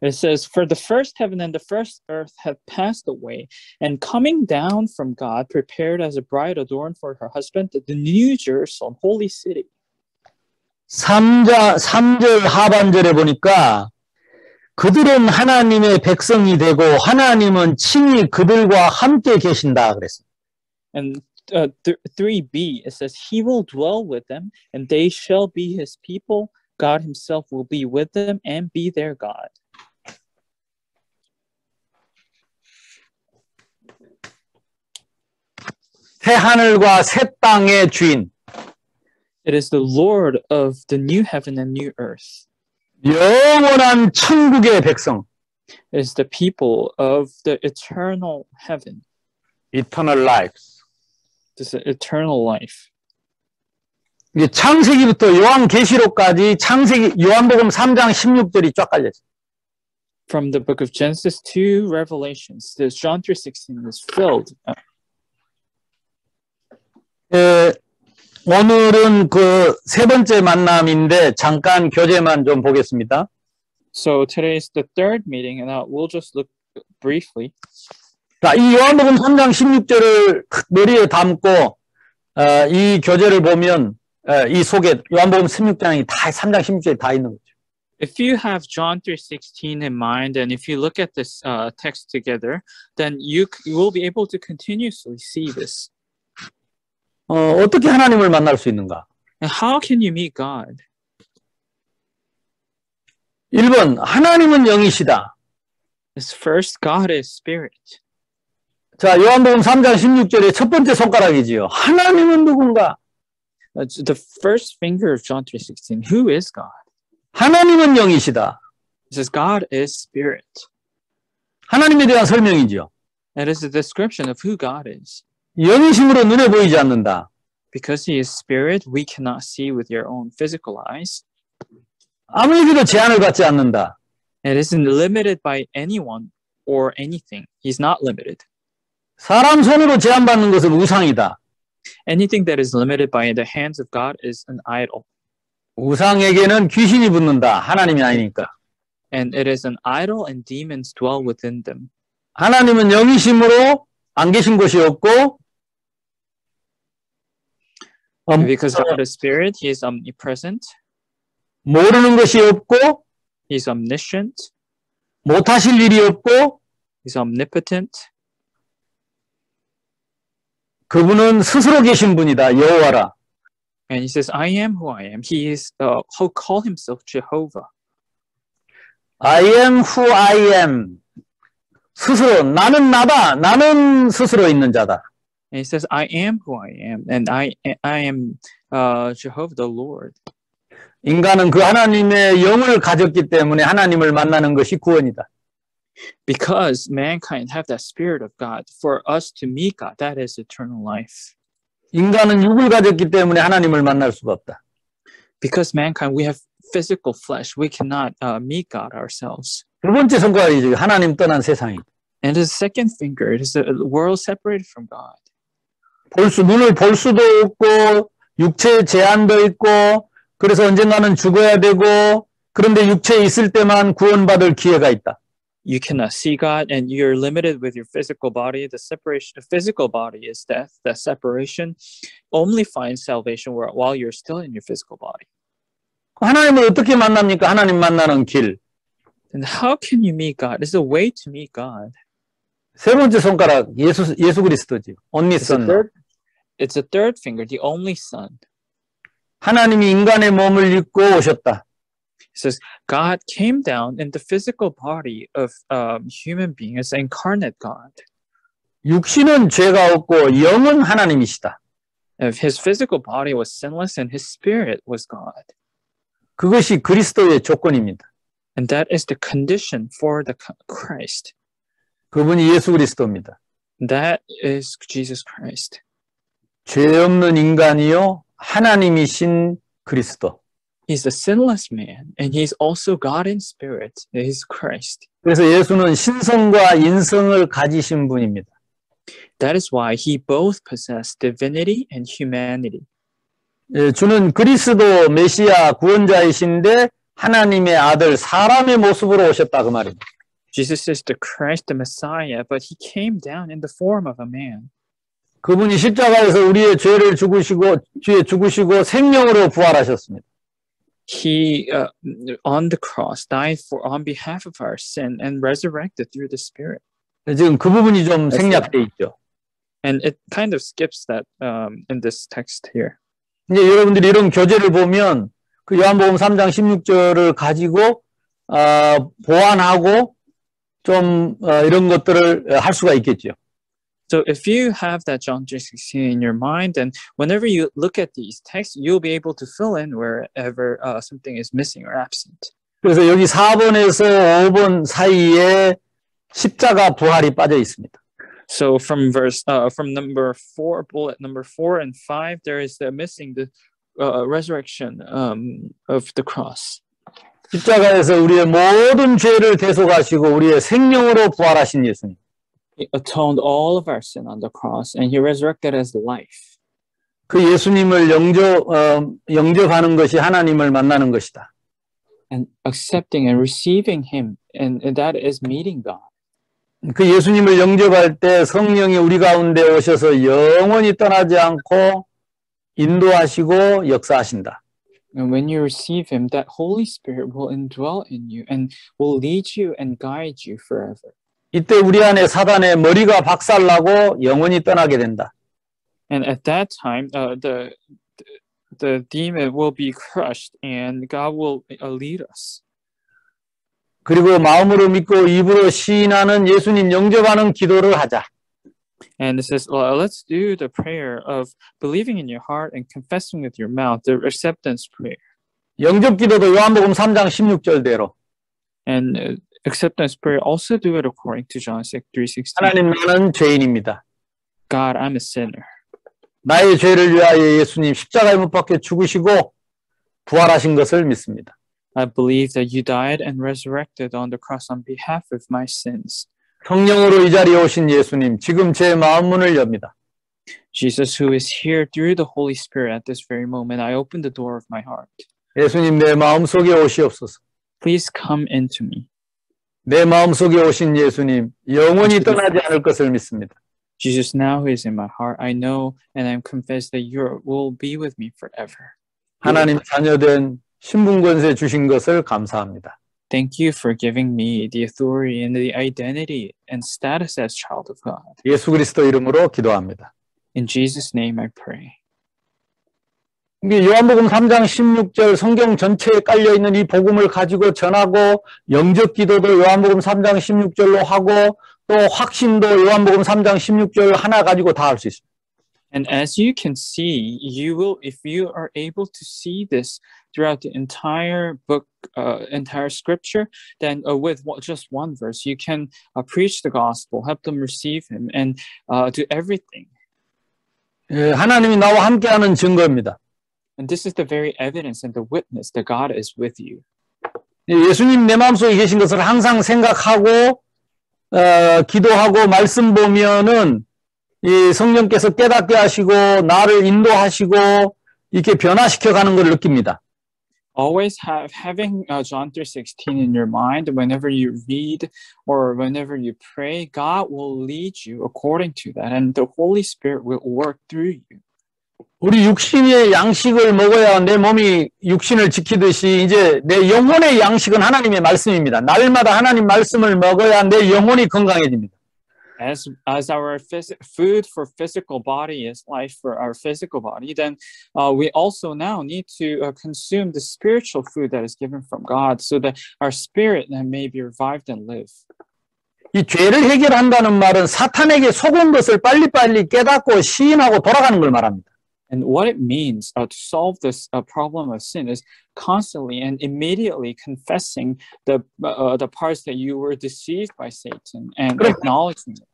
It says, for the first heaven and the first earth have passed away, and coming down from God, prepared as a bride adorned for her husband, the new Jerusalem, holy city. 3절 하반절에 보니까 그들은 하나님의 백성이 되고 하나님은 친히 그들과 함께 계신다 그랬습니다. And 3b, it says, he will dwell with them, and they shall be his people. God himself will be with them and be their God. 새 하늘과 새 땅의 주인. It is the Lord of the new heaven and new earth. 영원한 천국의 백성. It is the people of the eternal heaven. Eternal life. This is eternal life. 이게 창세기부터 요한계시록까지 요한복음 3장 16절이 쫙 깔려 있어요. From the book of Genesis to Revelations, this John 3:16 is filled. 오늘은 그 세 번째 만남인데 잠깐 교재만 좀 보겠습니다. So today is the third meeting, and we'll just look briefly. 자, 이 요한복음 3장 16절을 머리에 담고 이 교재를 보면 이 속에 요한복음 16장이 다 3장 16절이 다 있는 거죠. If you have John 3:16 in mind, and if you look at this text together, then you will be able to continuously see this. 어떻게 하나님을 만날 수 있는가? And how can you meet God? 1번, 하나님은 영이시다. First, God is spirit. 자, 요한복음 3장 16절의 첫 번째 손가락이지요. 하나님은 누군가? The first finger of John 3:16. Who is God? 하나님은 영이시다. It says God is spirit. 하나님에 대한 설명이죠. That is the description of who God is. 영이심으로 눈에 보이지 않는다. Because he is spirit, we cannot see with your own physical eyes. 아무에게도 제한을 받지 않는다. It isn't limited by anyone or anything. He's not limited. 사람 손으로 제한받는 것은 우상이다. Anything that is limited by the hands of God is an idol. 우상에게는 귀신이 붙는다. 하나님이 아니니까. And it is an idol, and demons dwell within them. 하나님은 영이심으로 안 계신 곳이 없고 Because God is spirit, he is omnipresent. 모르는 것이 없고 He's omniscient. 못하실 일이 없고 He's omnipotent. 그분은 스스로 계신 분이다. 여호와라. And he says, I am who I am. He is who call himself Jehovah. I am who I am. 스스로 나는 나다. 나는 스스로 있는 자다. And he says, I am who I am, and I am Jehovah the Lord. 인간은 그 하나님의 영을 가졌기 때문에 하나님을 만나는 것이 구원이다. Because mankind have that spirit of God, for us to meet God, that is eternal life. 인간은 육을 가졌기 때문에 하나님을 만날 수가 없다. Because mankind, we have physical flesh, we cannot meet God ourselves. 두 번째 손가락이 하나님 떠난 세상이다. And the second finger, it is a world separated from God. 눈을 볼 수도 없고 육체에 제한도 있고 그래서 언젠가는 죽어야 되고 그런데 육체에 있을 때만 구원받을 기회가 있다. You cannot see God, and you're limited with your physical body. The separation, the physical body is death. That separation only finds salvation while you're still in your physical body. 하나님을 어떻게 만납니까? 하나님 만나는 길. And how can you meet God? It's a way to meet God. 세 번째 손가락, 예수 그리스도지. only son. It's a third finger, the only Son. 하나님이 인간의 몸을 입고 오셨다. It says God came down in the physical body of human being as incarnate God. 육신은 죄가 없고 영은 하나님이시다. His physical body was sinless and his spirit was God. 그것이 그리스도의 조건입니다. And that is the condition for the Christ. 그분이 예수 그리스도입니다. That is Jesus Christ. 죄 없는 인간이요 하나님이신 그리스도. He's the sinless man, and he's also God in spirit. He's Christ. 그래서 예수는 신성과 인성을 가지신 분입니다. That is why he both possessed divinity and humanity. 예, 주는 그리스도 메시아 구원자이신데 하나님의 아들 사람의 모습으로 오셨다 그 말입니다. Jesus is the Christ, the Messiah, but he came down in the form of a man. 그분이 십자가에서 우리의 죄를 죽으시고 생명으로 부활하셨습니다. He, on the cross, died on behalf of our sin and resurrected through the Spirit. 지금 그 부분이 좀 생략돼 있죠. And it kind of skips that in this text here. 이제 여러분들이 이런 교재를 보면 그 요한복음 3장 16절을 가지고 보완하고 좀 이런 것들을 할 수가 있겠죠. So if you have that John 3:16 in your mind, then whenever you look at these texts, you'll be able to fill in wherever something is missing or absent. 그래서 여기 4번에서 5번 사이에 십자가 부활이 빠져 있습니다. So from number 4, bullet number 4 and 5, there is missing the resurrection of the cross. 십자가에서 우리의 모든 죄를 대속하시고 우리의 생명으로 부활하신 예수님. He atoned all of our sin on the cross, and he resurrected as life. 그 예수님을 영접하는 것이 하나님을 만나는 것이다. And accepting and receiving him, and that is meeting God. 그 예수님을 영접할 때 성령이 우리 가운데 오셔서 영원히 떠나지 않고 인도하시고 역사하신다. And when you receive him, that Holy Spirit will indwell in you and will lead you and guide you forever. 이때 우리 안에 사단의 머리가 박살나고 영원히 떠나게 된다. And at that time, the demon will be crushed, and God will lead us. 그리고 마음으로 믿고 입으로 시인하는 예수님 영접하는 기도를 하자. And it says, let's do the prayer of believing in your heart and confessing with your mouth, the acceptance prayer. 영접 기도도 요한복음 3장 16절대로. And acceptance prayer, also do it according to John 3:16. 하나님 나는 죄인입니다. God, I'm a sinner. 나의 죄를 위하여 예수님 십자가에 못 박혀 죽으시고 부활하신 것을 믿습니다. I believe that you died and resurrected on the cross on behalf of my sins. 성령으로 이 자리에 오신 예수님, 지금 제 마음 문을 엽니다. Jesus, who is here through the Holy Spirit at this very moment, I open the door of my heart. 예수님 내 마음 속에 오시옵소서. Please come into me. 내 마음 속에 오신 예수님, 영원히 떠나지 않을 것을 믿습니다. Jesus, now who is in my heart, I know and I'm convinced that you will be with me forever. 하나님 자녀된 신분 권세 주신 것을 감사합니다. Thank you for giving me the authority and the identity and status as child of God. 예수 그리스도 이름으로 기도합니다. In Jesus' name I pray. 요한복음 3장 16절 성경 전체에 깔려있는 이 복음을 가지고 전하고 영접 기도도 요한복음 3장 16절로 하고 또 확신도 요한복음 3장 16절 하나 가지고 다 할 수 있습니다. And as you can see, you will, if you are able to see this throughout the entire book, entire scripture, then with just one verse, you can preach the gospel, help them receive him, and do everything. 예, 하나님이 나와 함께하는 증거입니다. And this is the very evidence and the witness that God is with you. 예수님 내 마음속에 계신 것을 항상 생각하고 기도하고 말씀 보면은 이 성령께서 깨닫게 하시고 나를 인도하시고 이렇게 변화시켜 가는 걸 느낍니다. Always having John 3:16 in your mind whenever you read or whenever you pray, God will lead you according to that, and the Holy Spirit will work through you. 우리 육신의 양식을 먹어야 내 몸이 육신을 지키듯이 이제 내 영혼의 양식은 하나님의 말씀입니다. 날마다 하나님 말씀을 먹어야 내 영혼이 건강해집니다. As our food for physical body is life for our physical body, then we also now need to consume the spiritual food that is given from God so that our spirit may be revived and live. 이 죄를 해결한다는 말은 사탄에게 속은 것을 빨리빨리 깨닫고 시인하고 돌아가는 걸 말합니다. And what it means to solve this problem of sin is constantly and immediately confessing the parts that you were deceived by Satan and acknowledging it.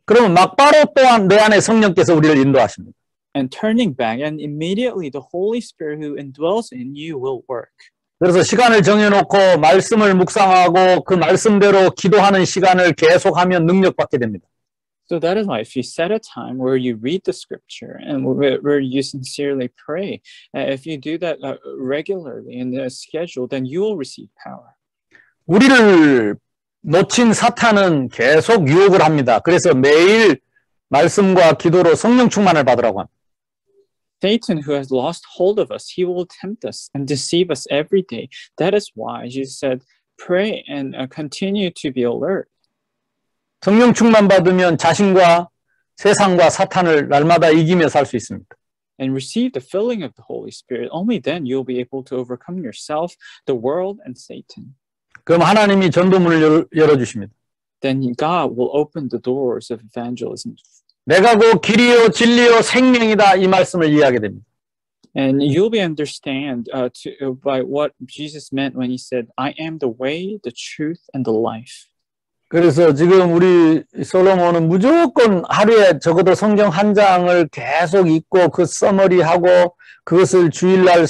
그러면 막바로 또한 내 안에 성령께서 우리를 인도하십니다. And turning back, and immediately the Holy Spirit who indwells in you will work. 그래서 시간을 정해놓고 말씀을 묵상하고 그 말씀대로 기도하는 시간을 계속하면 능력받게 됩니다. So that is why if you set a time where you read the scripture and where you sincerely pray, if you do that regularly in a schedule, then you will receive power. 우리를 놓친 사탄은 계속 유혹을 합니다. 그래서 매일 말씀과 기도로 성령 충만을 받으라고 합니다. Satan, who has lost hold of us, he will tempt us and deceive us every day. That is why Jesus said, pray and continue to be alert. 성령 충만 받으면 자신과 세상과 사탄을 날마다 이기며 살 수 있습니다. And receive the filling of the Holy Spirit. Only then you'll be able to overcome yourself, the world, and Satan. 그럼 하나님이 전도문을 열어주십니다. Then God will open the doors of evangelism. 내가 곧 길이요 진리요 생명이다 이 말씀을 이해하게 됩니다. And you'll be understand by what Jesus meant when he said, I am the way, the truth, and the life. 그래서 지금 우리 솔로몬은 무조건 하루에 적어도 성경 한 장을 계속 읽고 그 서머리하고 그것을 주일날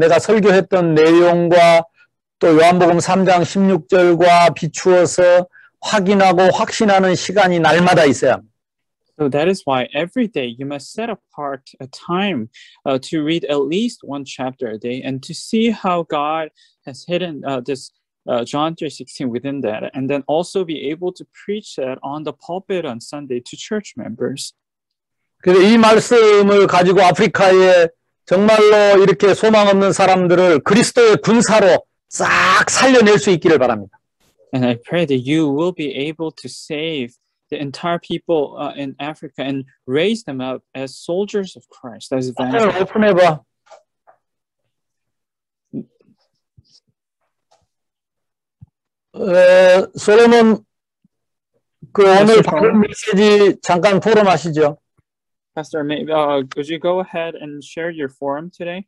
내가 설교했던 내용과 또 요한복음 3장 16절과 비추어서 확인하고 확신하는 시간이 날마다 있어야 합니다. So that is why every day you must set apart a time to read at least one chapter a day and to see how God has hidden this John 3:16 within that, and then also be able to preach that on the pulpit on Sunday to church members. 그래서 이 말씀을 가지고 아프리카에 정말로 이렇게 소망 없는 사람들을 그리스도의 군사로 싹 살려낼 수 있기를 바랍니다. And I pray that you will be able to save the entire people in Africa and raise them up as soldiers of Christ, as evangelists. 오픈해봐. 솔로몬 그 오늘 받은 메시지 잠깐 포럼하시죠. Pastor, maybe could you go ahead and share your forum today?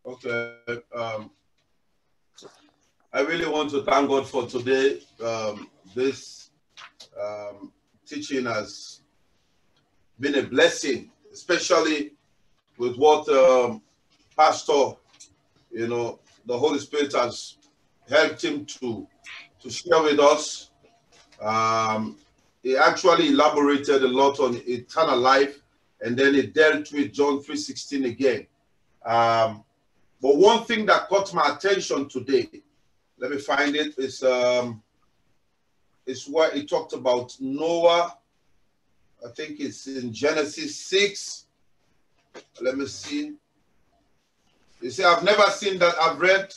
Okay. I really want to thank God for today. This teaching has been a blessing, especially with what Pastor, the Holy Spirit has helped him to share with us. He actually elaborated a lot on eternal life, and then he dealt with John 3:16 again. But one thing that caught my attention today, let me find it, is where he talked about Noah. I think it's in Genesis 6. Let me see. You see, I've never seen that. I've read,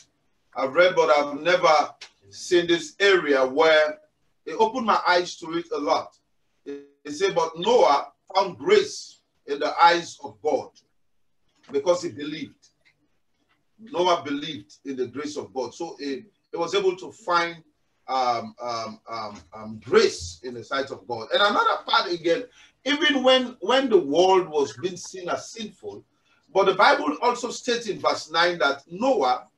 but I've never seen this area where it opened my eyes to it a lot. It said, but Noah found grace in the eyes of God because he believed. Noah believed in the grace of God. So he was able to find grace in the sight of God. And another part again, even when the world was being seen as sinful, but the Bible also states in verse 9 that Noah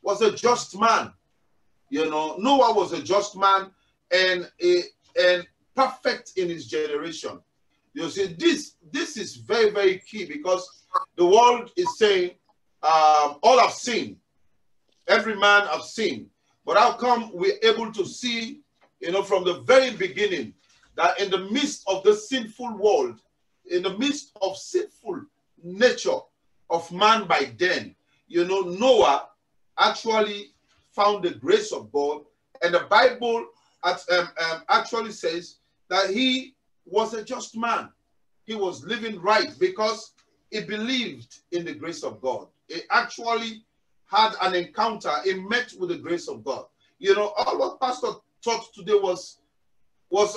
was a just man. Noah was a just man and perfect in his generation. You see, this is very, very key, because the world is saying all have sinned. Every man have sinned. But how come we're able to see, from the very beginning, that in the midst of the sinful world, in the midst of sinful nature of man by then, Noah actually found the grace of God. And the Bible actually says that he was a just man. He was living right because he believed in the grace of God. He actually had an encounter. He met with the grace of God. You know, all what Pastor taught today was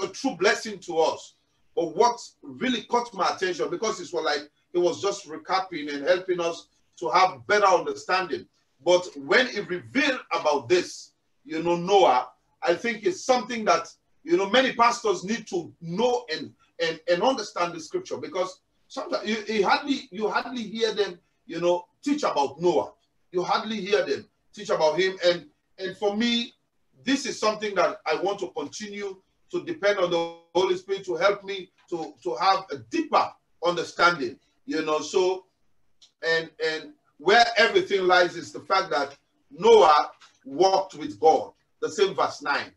a true blessing to us. But what really caught my attention, because it was like it was just recapping and helping us to have better understanding. But when it revealed about this, you know, Noah, I think it's something that, you know, many pastors need to know and understand the scripture, because sometimes you hardly hear them, you know, teach about Noah. You hardly hear them teach about him. And for me, this is something that I want to continue to depend on the Holy Spirit to help me to have a deeper understanding, you know. So, and where everything lies is the fact that Noah walked with God. The same verse 9.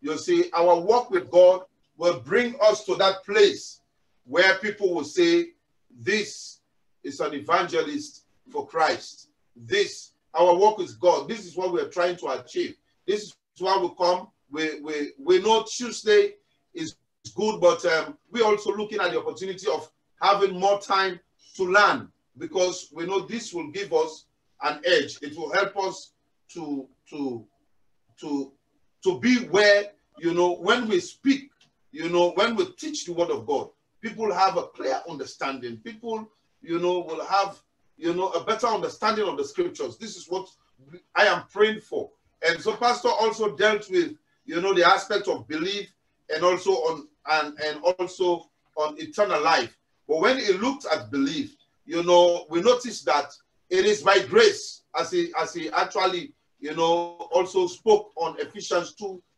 You see, our walk with God will bring us to that place where people will say, this is an evangelist for Christ. This, our walk with God, this is what we're trying to achieve. This is why we come. We know Tuesday is good, but we're also looking at the opportunity of having more time to learn, because we know this will give us an edge. It will help us to be where, you know, when we speak, you know, when we teach the word of God, people have a clear understanding. People, you know, will have, you know, a better understanding of the scriptures. This is what I am praying for. And so Pastor also dealt with, you know, the aspect of belief and also on and also on eternal life. But when he looked at belief, you know, we noticed that it is by grace, as he actually, you know, also spoke on Ephesians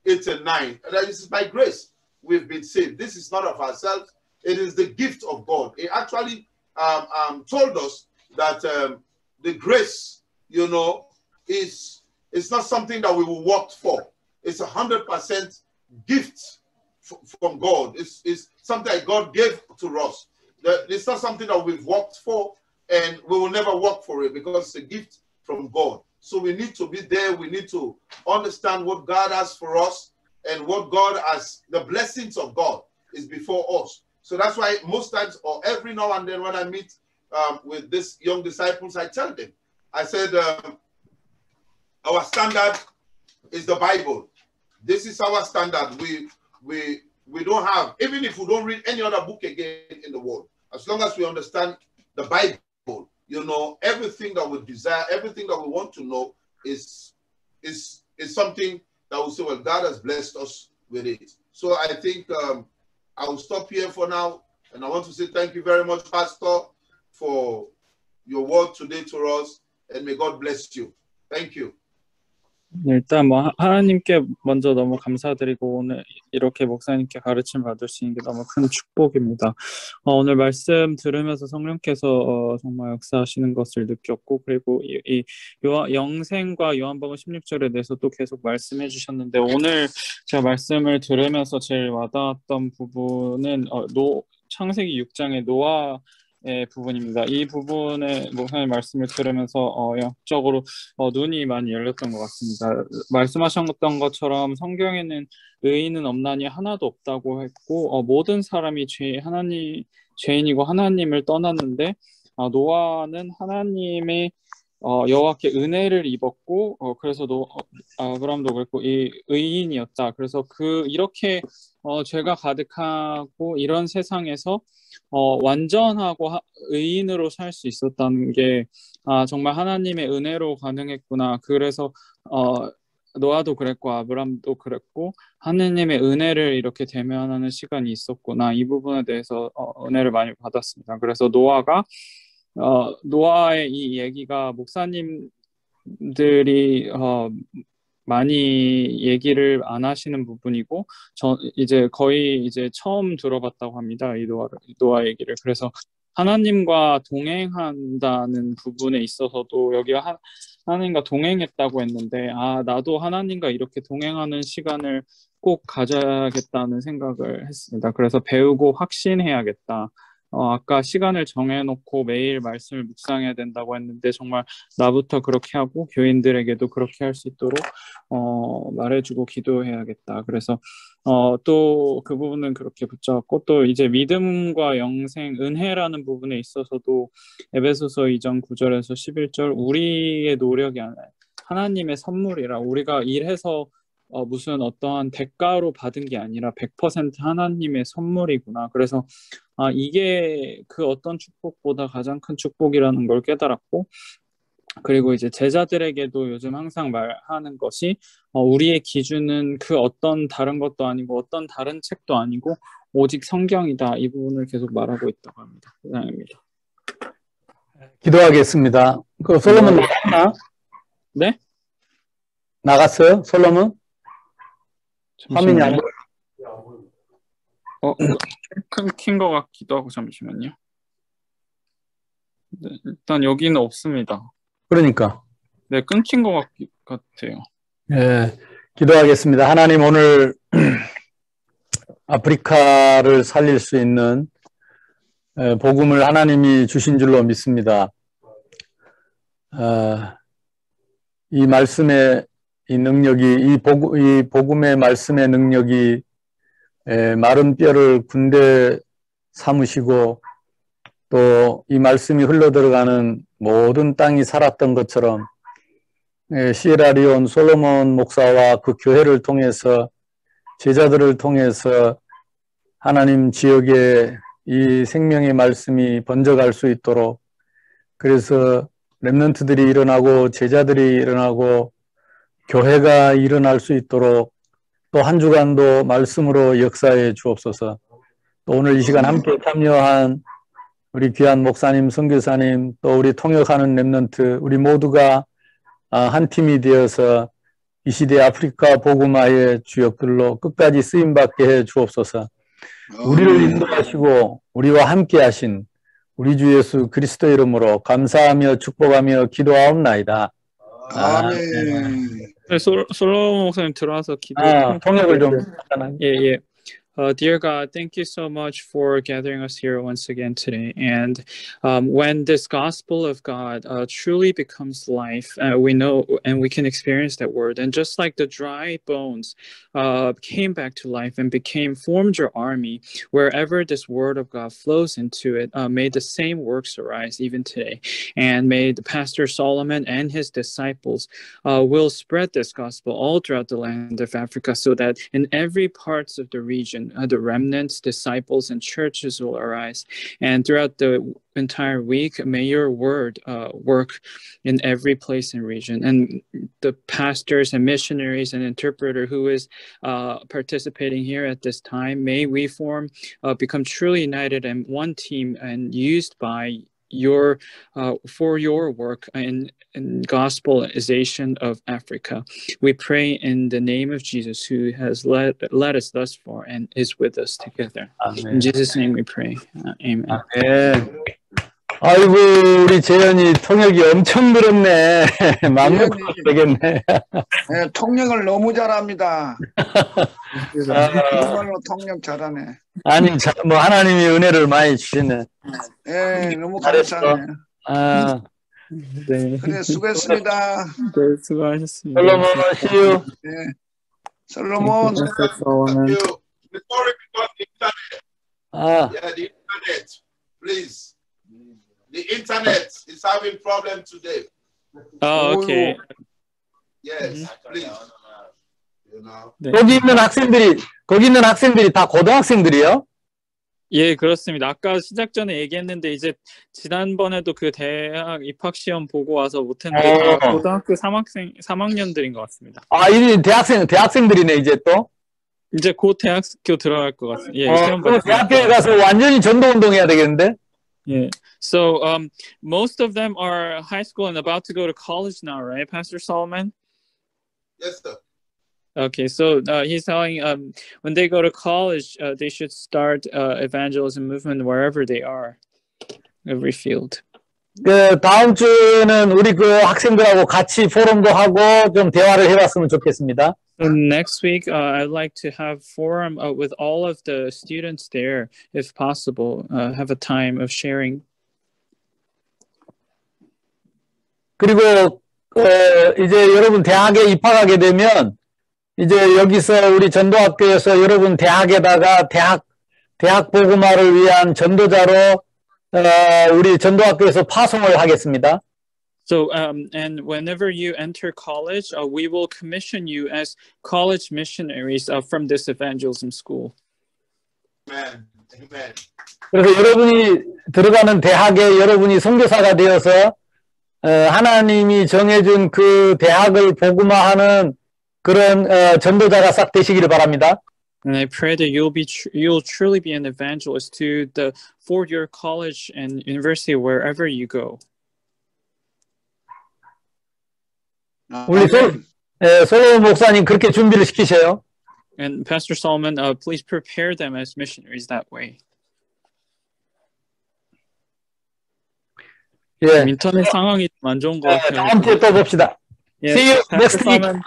2:8-9. That this is by grace we've been saved. This is not of ourselves. It is the gift of God. He actually told us that the grace, you know, it's not something that we will work for. It's 100% gift from God. It's something that God gave to us. It's not something that we've worked for, and we will never work for it, because it's a gift from God. So we need to be there. We need to understand what God has for us, and what God has, the blessings of God is before us. So that's why most times, or every now and then, when I meet with these young disciples, I tell them, I said, our standard is the Bible. This is our standard. We don't have, even if we don't read any other book again in the world, as long as we understand the Bible, you know, everything that we desire, everything that we want to know is something that we say, well, God has blessed us with it. So I think I will stop here for now. And I want to say thank you very much, Pastor, for your word today to us. And may God bless you. Thank you. 네, 일단 뭐 하나님께 먼저 너무 감사드리고, 오늘 이렇게 목사님께 가르침 받을 수 있는 게 너무 큰 축복입니다. 오늘 말씀 들으면서 성령께서 정말 역사하시는 것을 느꼈고, 그리고 이 영생과 요한복음 16절에 대해서 또 계속 말씀해 주셨는데, 오늘 제가 말씀을 들으면서 제일 와닿았던 부분은 창세기 6장의 노아 부분입니다. 이 부분에 목사님 말씀을 들으면서 영적으로 눈이 많이 열렸던 것 같습니다. 말씀하셨던 것처럼 성경에는 의인은 없나니 하나도 없다고 했고, 모든 사람이 죄인이고 하나님을 떠났는데, 노아는 하나님의 여호와께 은혜를 입었고, 그래서 아브라함도 그랬고 이 의인이었다. 그래서 이렇게 죄가 가득하고 이런 세상에서 완전하고 의인으로 살 수 있었다는 게 정말 하나님의 은혜로 가능했구나. 그래서 노아도 그랬고 아브라함도 그랬고 하나님의 은혜를 이렇게 대면하는 시간이 있었구나. 이 부분에 대해서 은혜를 많이 받았습니다. 그래서 노아의 이 얘기가 목사님들이 많이 얘기를 안 하시는 부분이고, 이제 거의 처음 들어봤다고 합니다. 이 노아 얘기를. 그래서 하나님과 동행한다는 부분에 있어서도 여기가 하나님과 동행했다고 했는데, 나도 하나님과 이렇게 동행하는 시간을 꼭 가져야겠다는 생각을 했습니다. 그래서 배우고 확신해야겠다. 아까 시간을 정해놓고 매일 말씀을 묵상해야 된다고 했는데 정말 나부터 그렇게 하고 교인들에게도 그렇게 할 수 있도록 말해주고 기도해야겠다. 그래서 또 그 부분은 그렇게 붙잡고 또 이제 믿음과 영생, 은혜라는 부분에 있어서도 에베소서 2장 9절에서 11절 우리의 노력이 아니라 하나님의 선물이라 우리가 일해서 무슨 어떠한 대가로 받은 게 아니라 100% 하나님의 선물이구나. 그래서 이게 그 어떤 축복보다 가장 큰 축복이라는 걸 깨달았고 그리고 이제 제자들에게도 요즘 항상 말하는 것이 우리의 기준은 그 어떤 다른 것도 아니고 어떤 다른 책도 아니고 오직 성경이다. 이 부분을 계속 말하고 있다고 합니다. 이상입니다. 기도하겠습니다. 그 솔로몬 나갔나? 네? 나갔어요? 솔로몬? 화면이 안 보여. 끊긴 것 같기도 하고 잠시만요. 네, 일단 여기는 없습니다. 그러니까. 네, 끊긴 것 같아요. 예, 기도하겠습니다. 하나님 오늘 아프리카를 살릴 수 있는 복음을 하나님이 주신 줄로 믿습니다. 이 말씀의 이 능력이 이 복음의 말씀의 능력이 마른 뼈를 군대 삼으시고 또 이 말씀이 흘러들어가는 모든 땅이 살았던 것처럼 시에라리온 솔로몬 목사와 그 교회를 통해서 제자들을 통해서 하나님 지역에 이 생명의 말씀이 번져갈 수 있도록 그래서 렘넌트들이 일어나고 제자들이 일어나고 교회가 일어날 수 있도록 또 한 주간도 말씀으로 역사해 주옵소서. 또 오늘 이 시간 함께 참여한 우리 귀한 목사님, 선교사님, 또 우리 통역하는 렘넌트, 우리 모두가 한 팀이 되어서 이 시대 아프리카 복음화의 주역들로 끝까지 쓰임받게 해 주옵소서. 우리를 인도하시고 우리와 함께 하신 우리 주 예수 그리스도 이름으로 감사하며 축복하며 기도하옵나이다. 아멘. 네, 솔로몬 목사님 들어와서 기도. 통역을 좀. 예. Dear God, thank you so much for gathering us here once again today. And when this gospel of God truly becomes life, we know and we can experience that word. And just like the dry bones came back to life and formed your army, wherever this word of God flows into it, may the same works arise even today. And may the Pastor Solomon and his disciples will spread this gospel all throughout the land of Africa so that in every parts of the region, the remnants, disciples, and churches will arise. And throughout the entire week, may your word work in every place and region. And the pastors and missionaries and interpreter who is participating here at this time, may we become truly united and one team and used by your for your work in gospelization of Africa. We pray in the name of Jesus, who has led us thus far and is with us together. 아멘. In Jesus' name we pray. Amen. 아멘. 아이고 우리 재현이 통역이 엄청 늘었네. 마음먹어도 되겠네. 네, 통역을 너무 잘합니다. 정말로 통역 잘하네. 아니 뭐 하나님이 은혜를 많이 주시네. 네, 너무 감사하네. 네. 그래, 수고했습니다. 네, 수고하셨습니다. 솔로몬 시유. 네, 솔로몬. Before we become the internet, yeah, the internet, please. The internet is having problem today. Oh, okay. Yes, please. You know. 네. 거기 있는 학생들이 다 고등학생들이요? 예, 그렇습니다. 아까 시작 전에 얘기했는데 이제 지난번에도 그 대학 입학 시험 보고 와서 못했는데 다 고등학교 3학년들인 것 같습니다. 이 대학생들이네 이제 또. 이제 곧 대학교 들어갈 것 같습니다. 예, 시험 그럼 대학교에 가서 완전히 전도운동 해야 되겠는데? 예. So most of them are high school and about to go to college now, right, Pastor Solomon? Yes, sir. Okay, so he's telling when they go to college, they should start evangelism movement wherever they are, every field. 그 다음 주에는 우리 그 학생들하고 같이 포럼도 하고 좀 대화를 해봤으면 좋겠습니다. So next week, I'd like to have forum with all of the students there, if possible. Have a time of sharing. 그리고 이제 여러분 대학에 입학하게 되면 이제 여기서 우리 전도학교에서 여러분 대학에다가 대학 복음화를 위한 전도자로 우리 전도학교에서 파송을 하겠습니다. So, and whenever you enter college, we will commission you as college missionaries from this evangelism school. Amen. Amen. 그래서 여러분이 들어가는 대학에 여러분이 선교사가 되어서 하나님이 정해준 그 대학을 복음화하는 그런 전도자가 싹 되시기를 바랍니다. And I pray that you'll truly be an evangelist to the four-year college and university wherever you go. 우리 솔로몬 목사님 그렇게 준비를 시키셔요. And Pastor Solomon, please prepare them as missionaries that way. 예. 인터넷 상황이 좀 안 좋은 것 같아요. 다음 주에 또 봅시다. Yeah, See you Pastor next week. Solomon,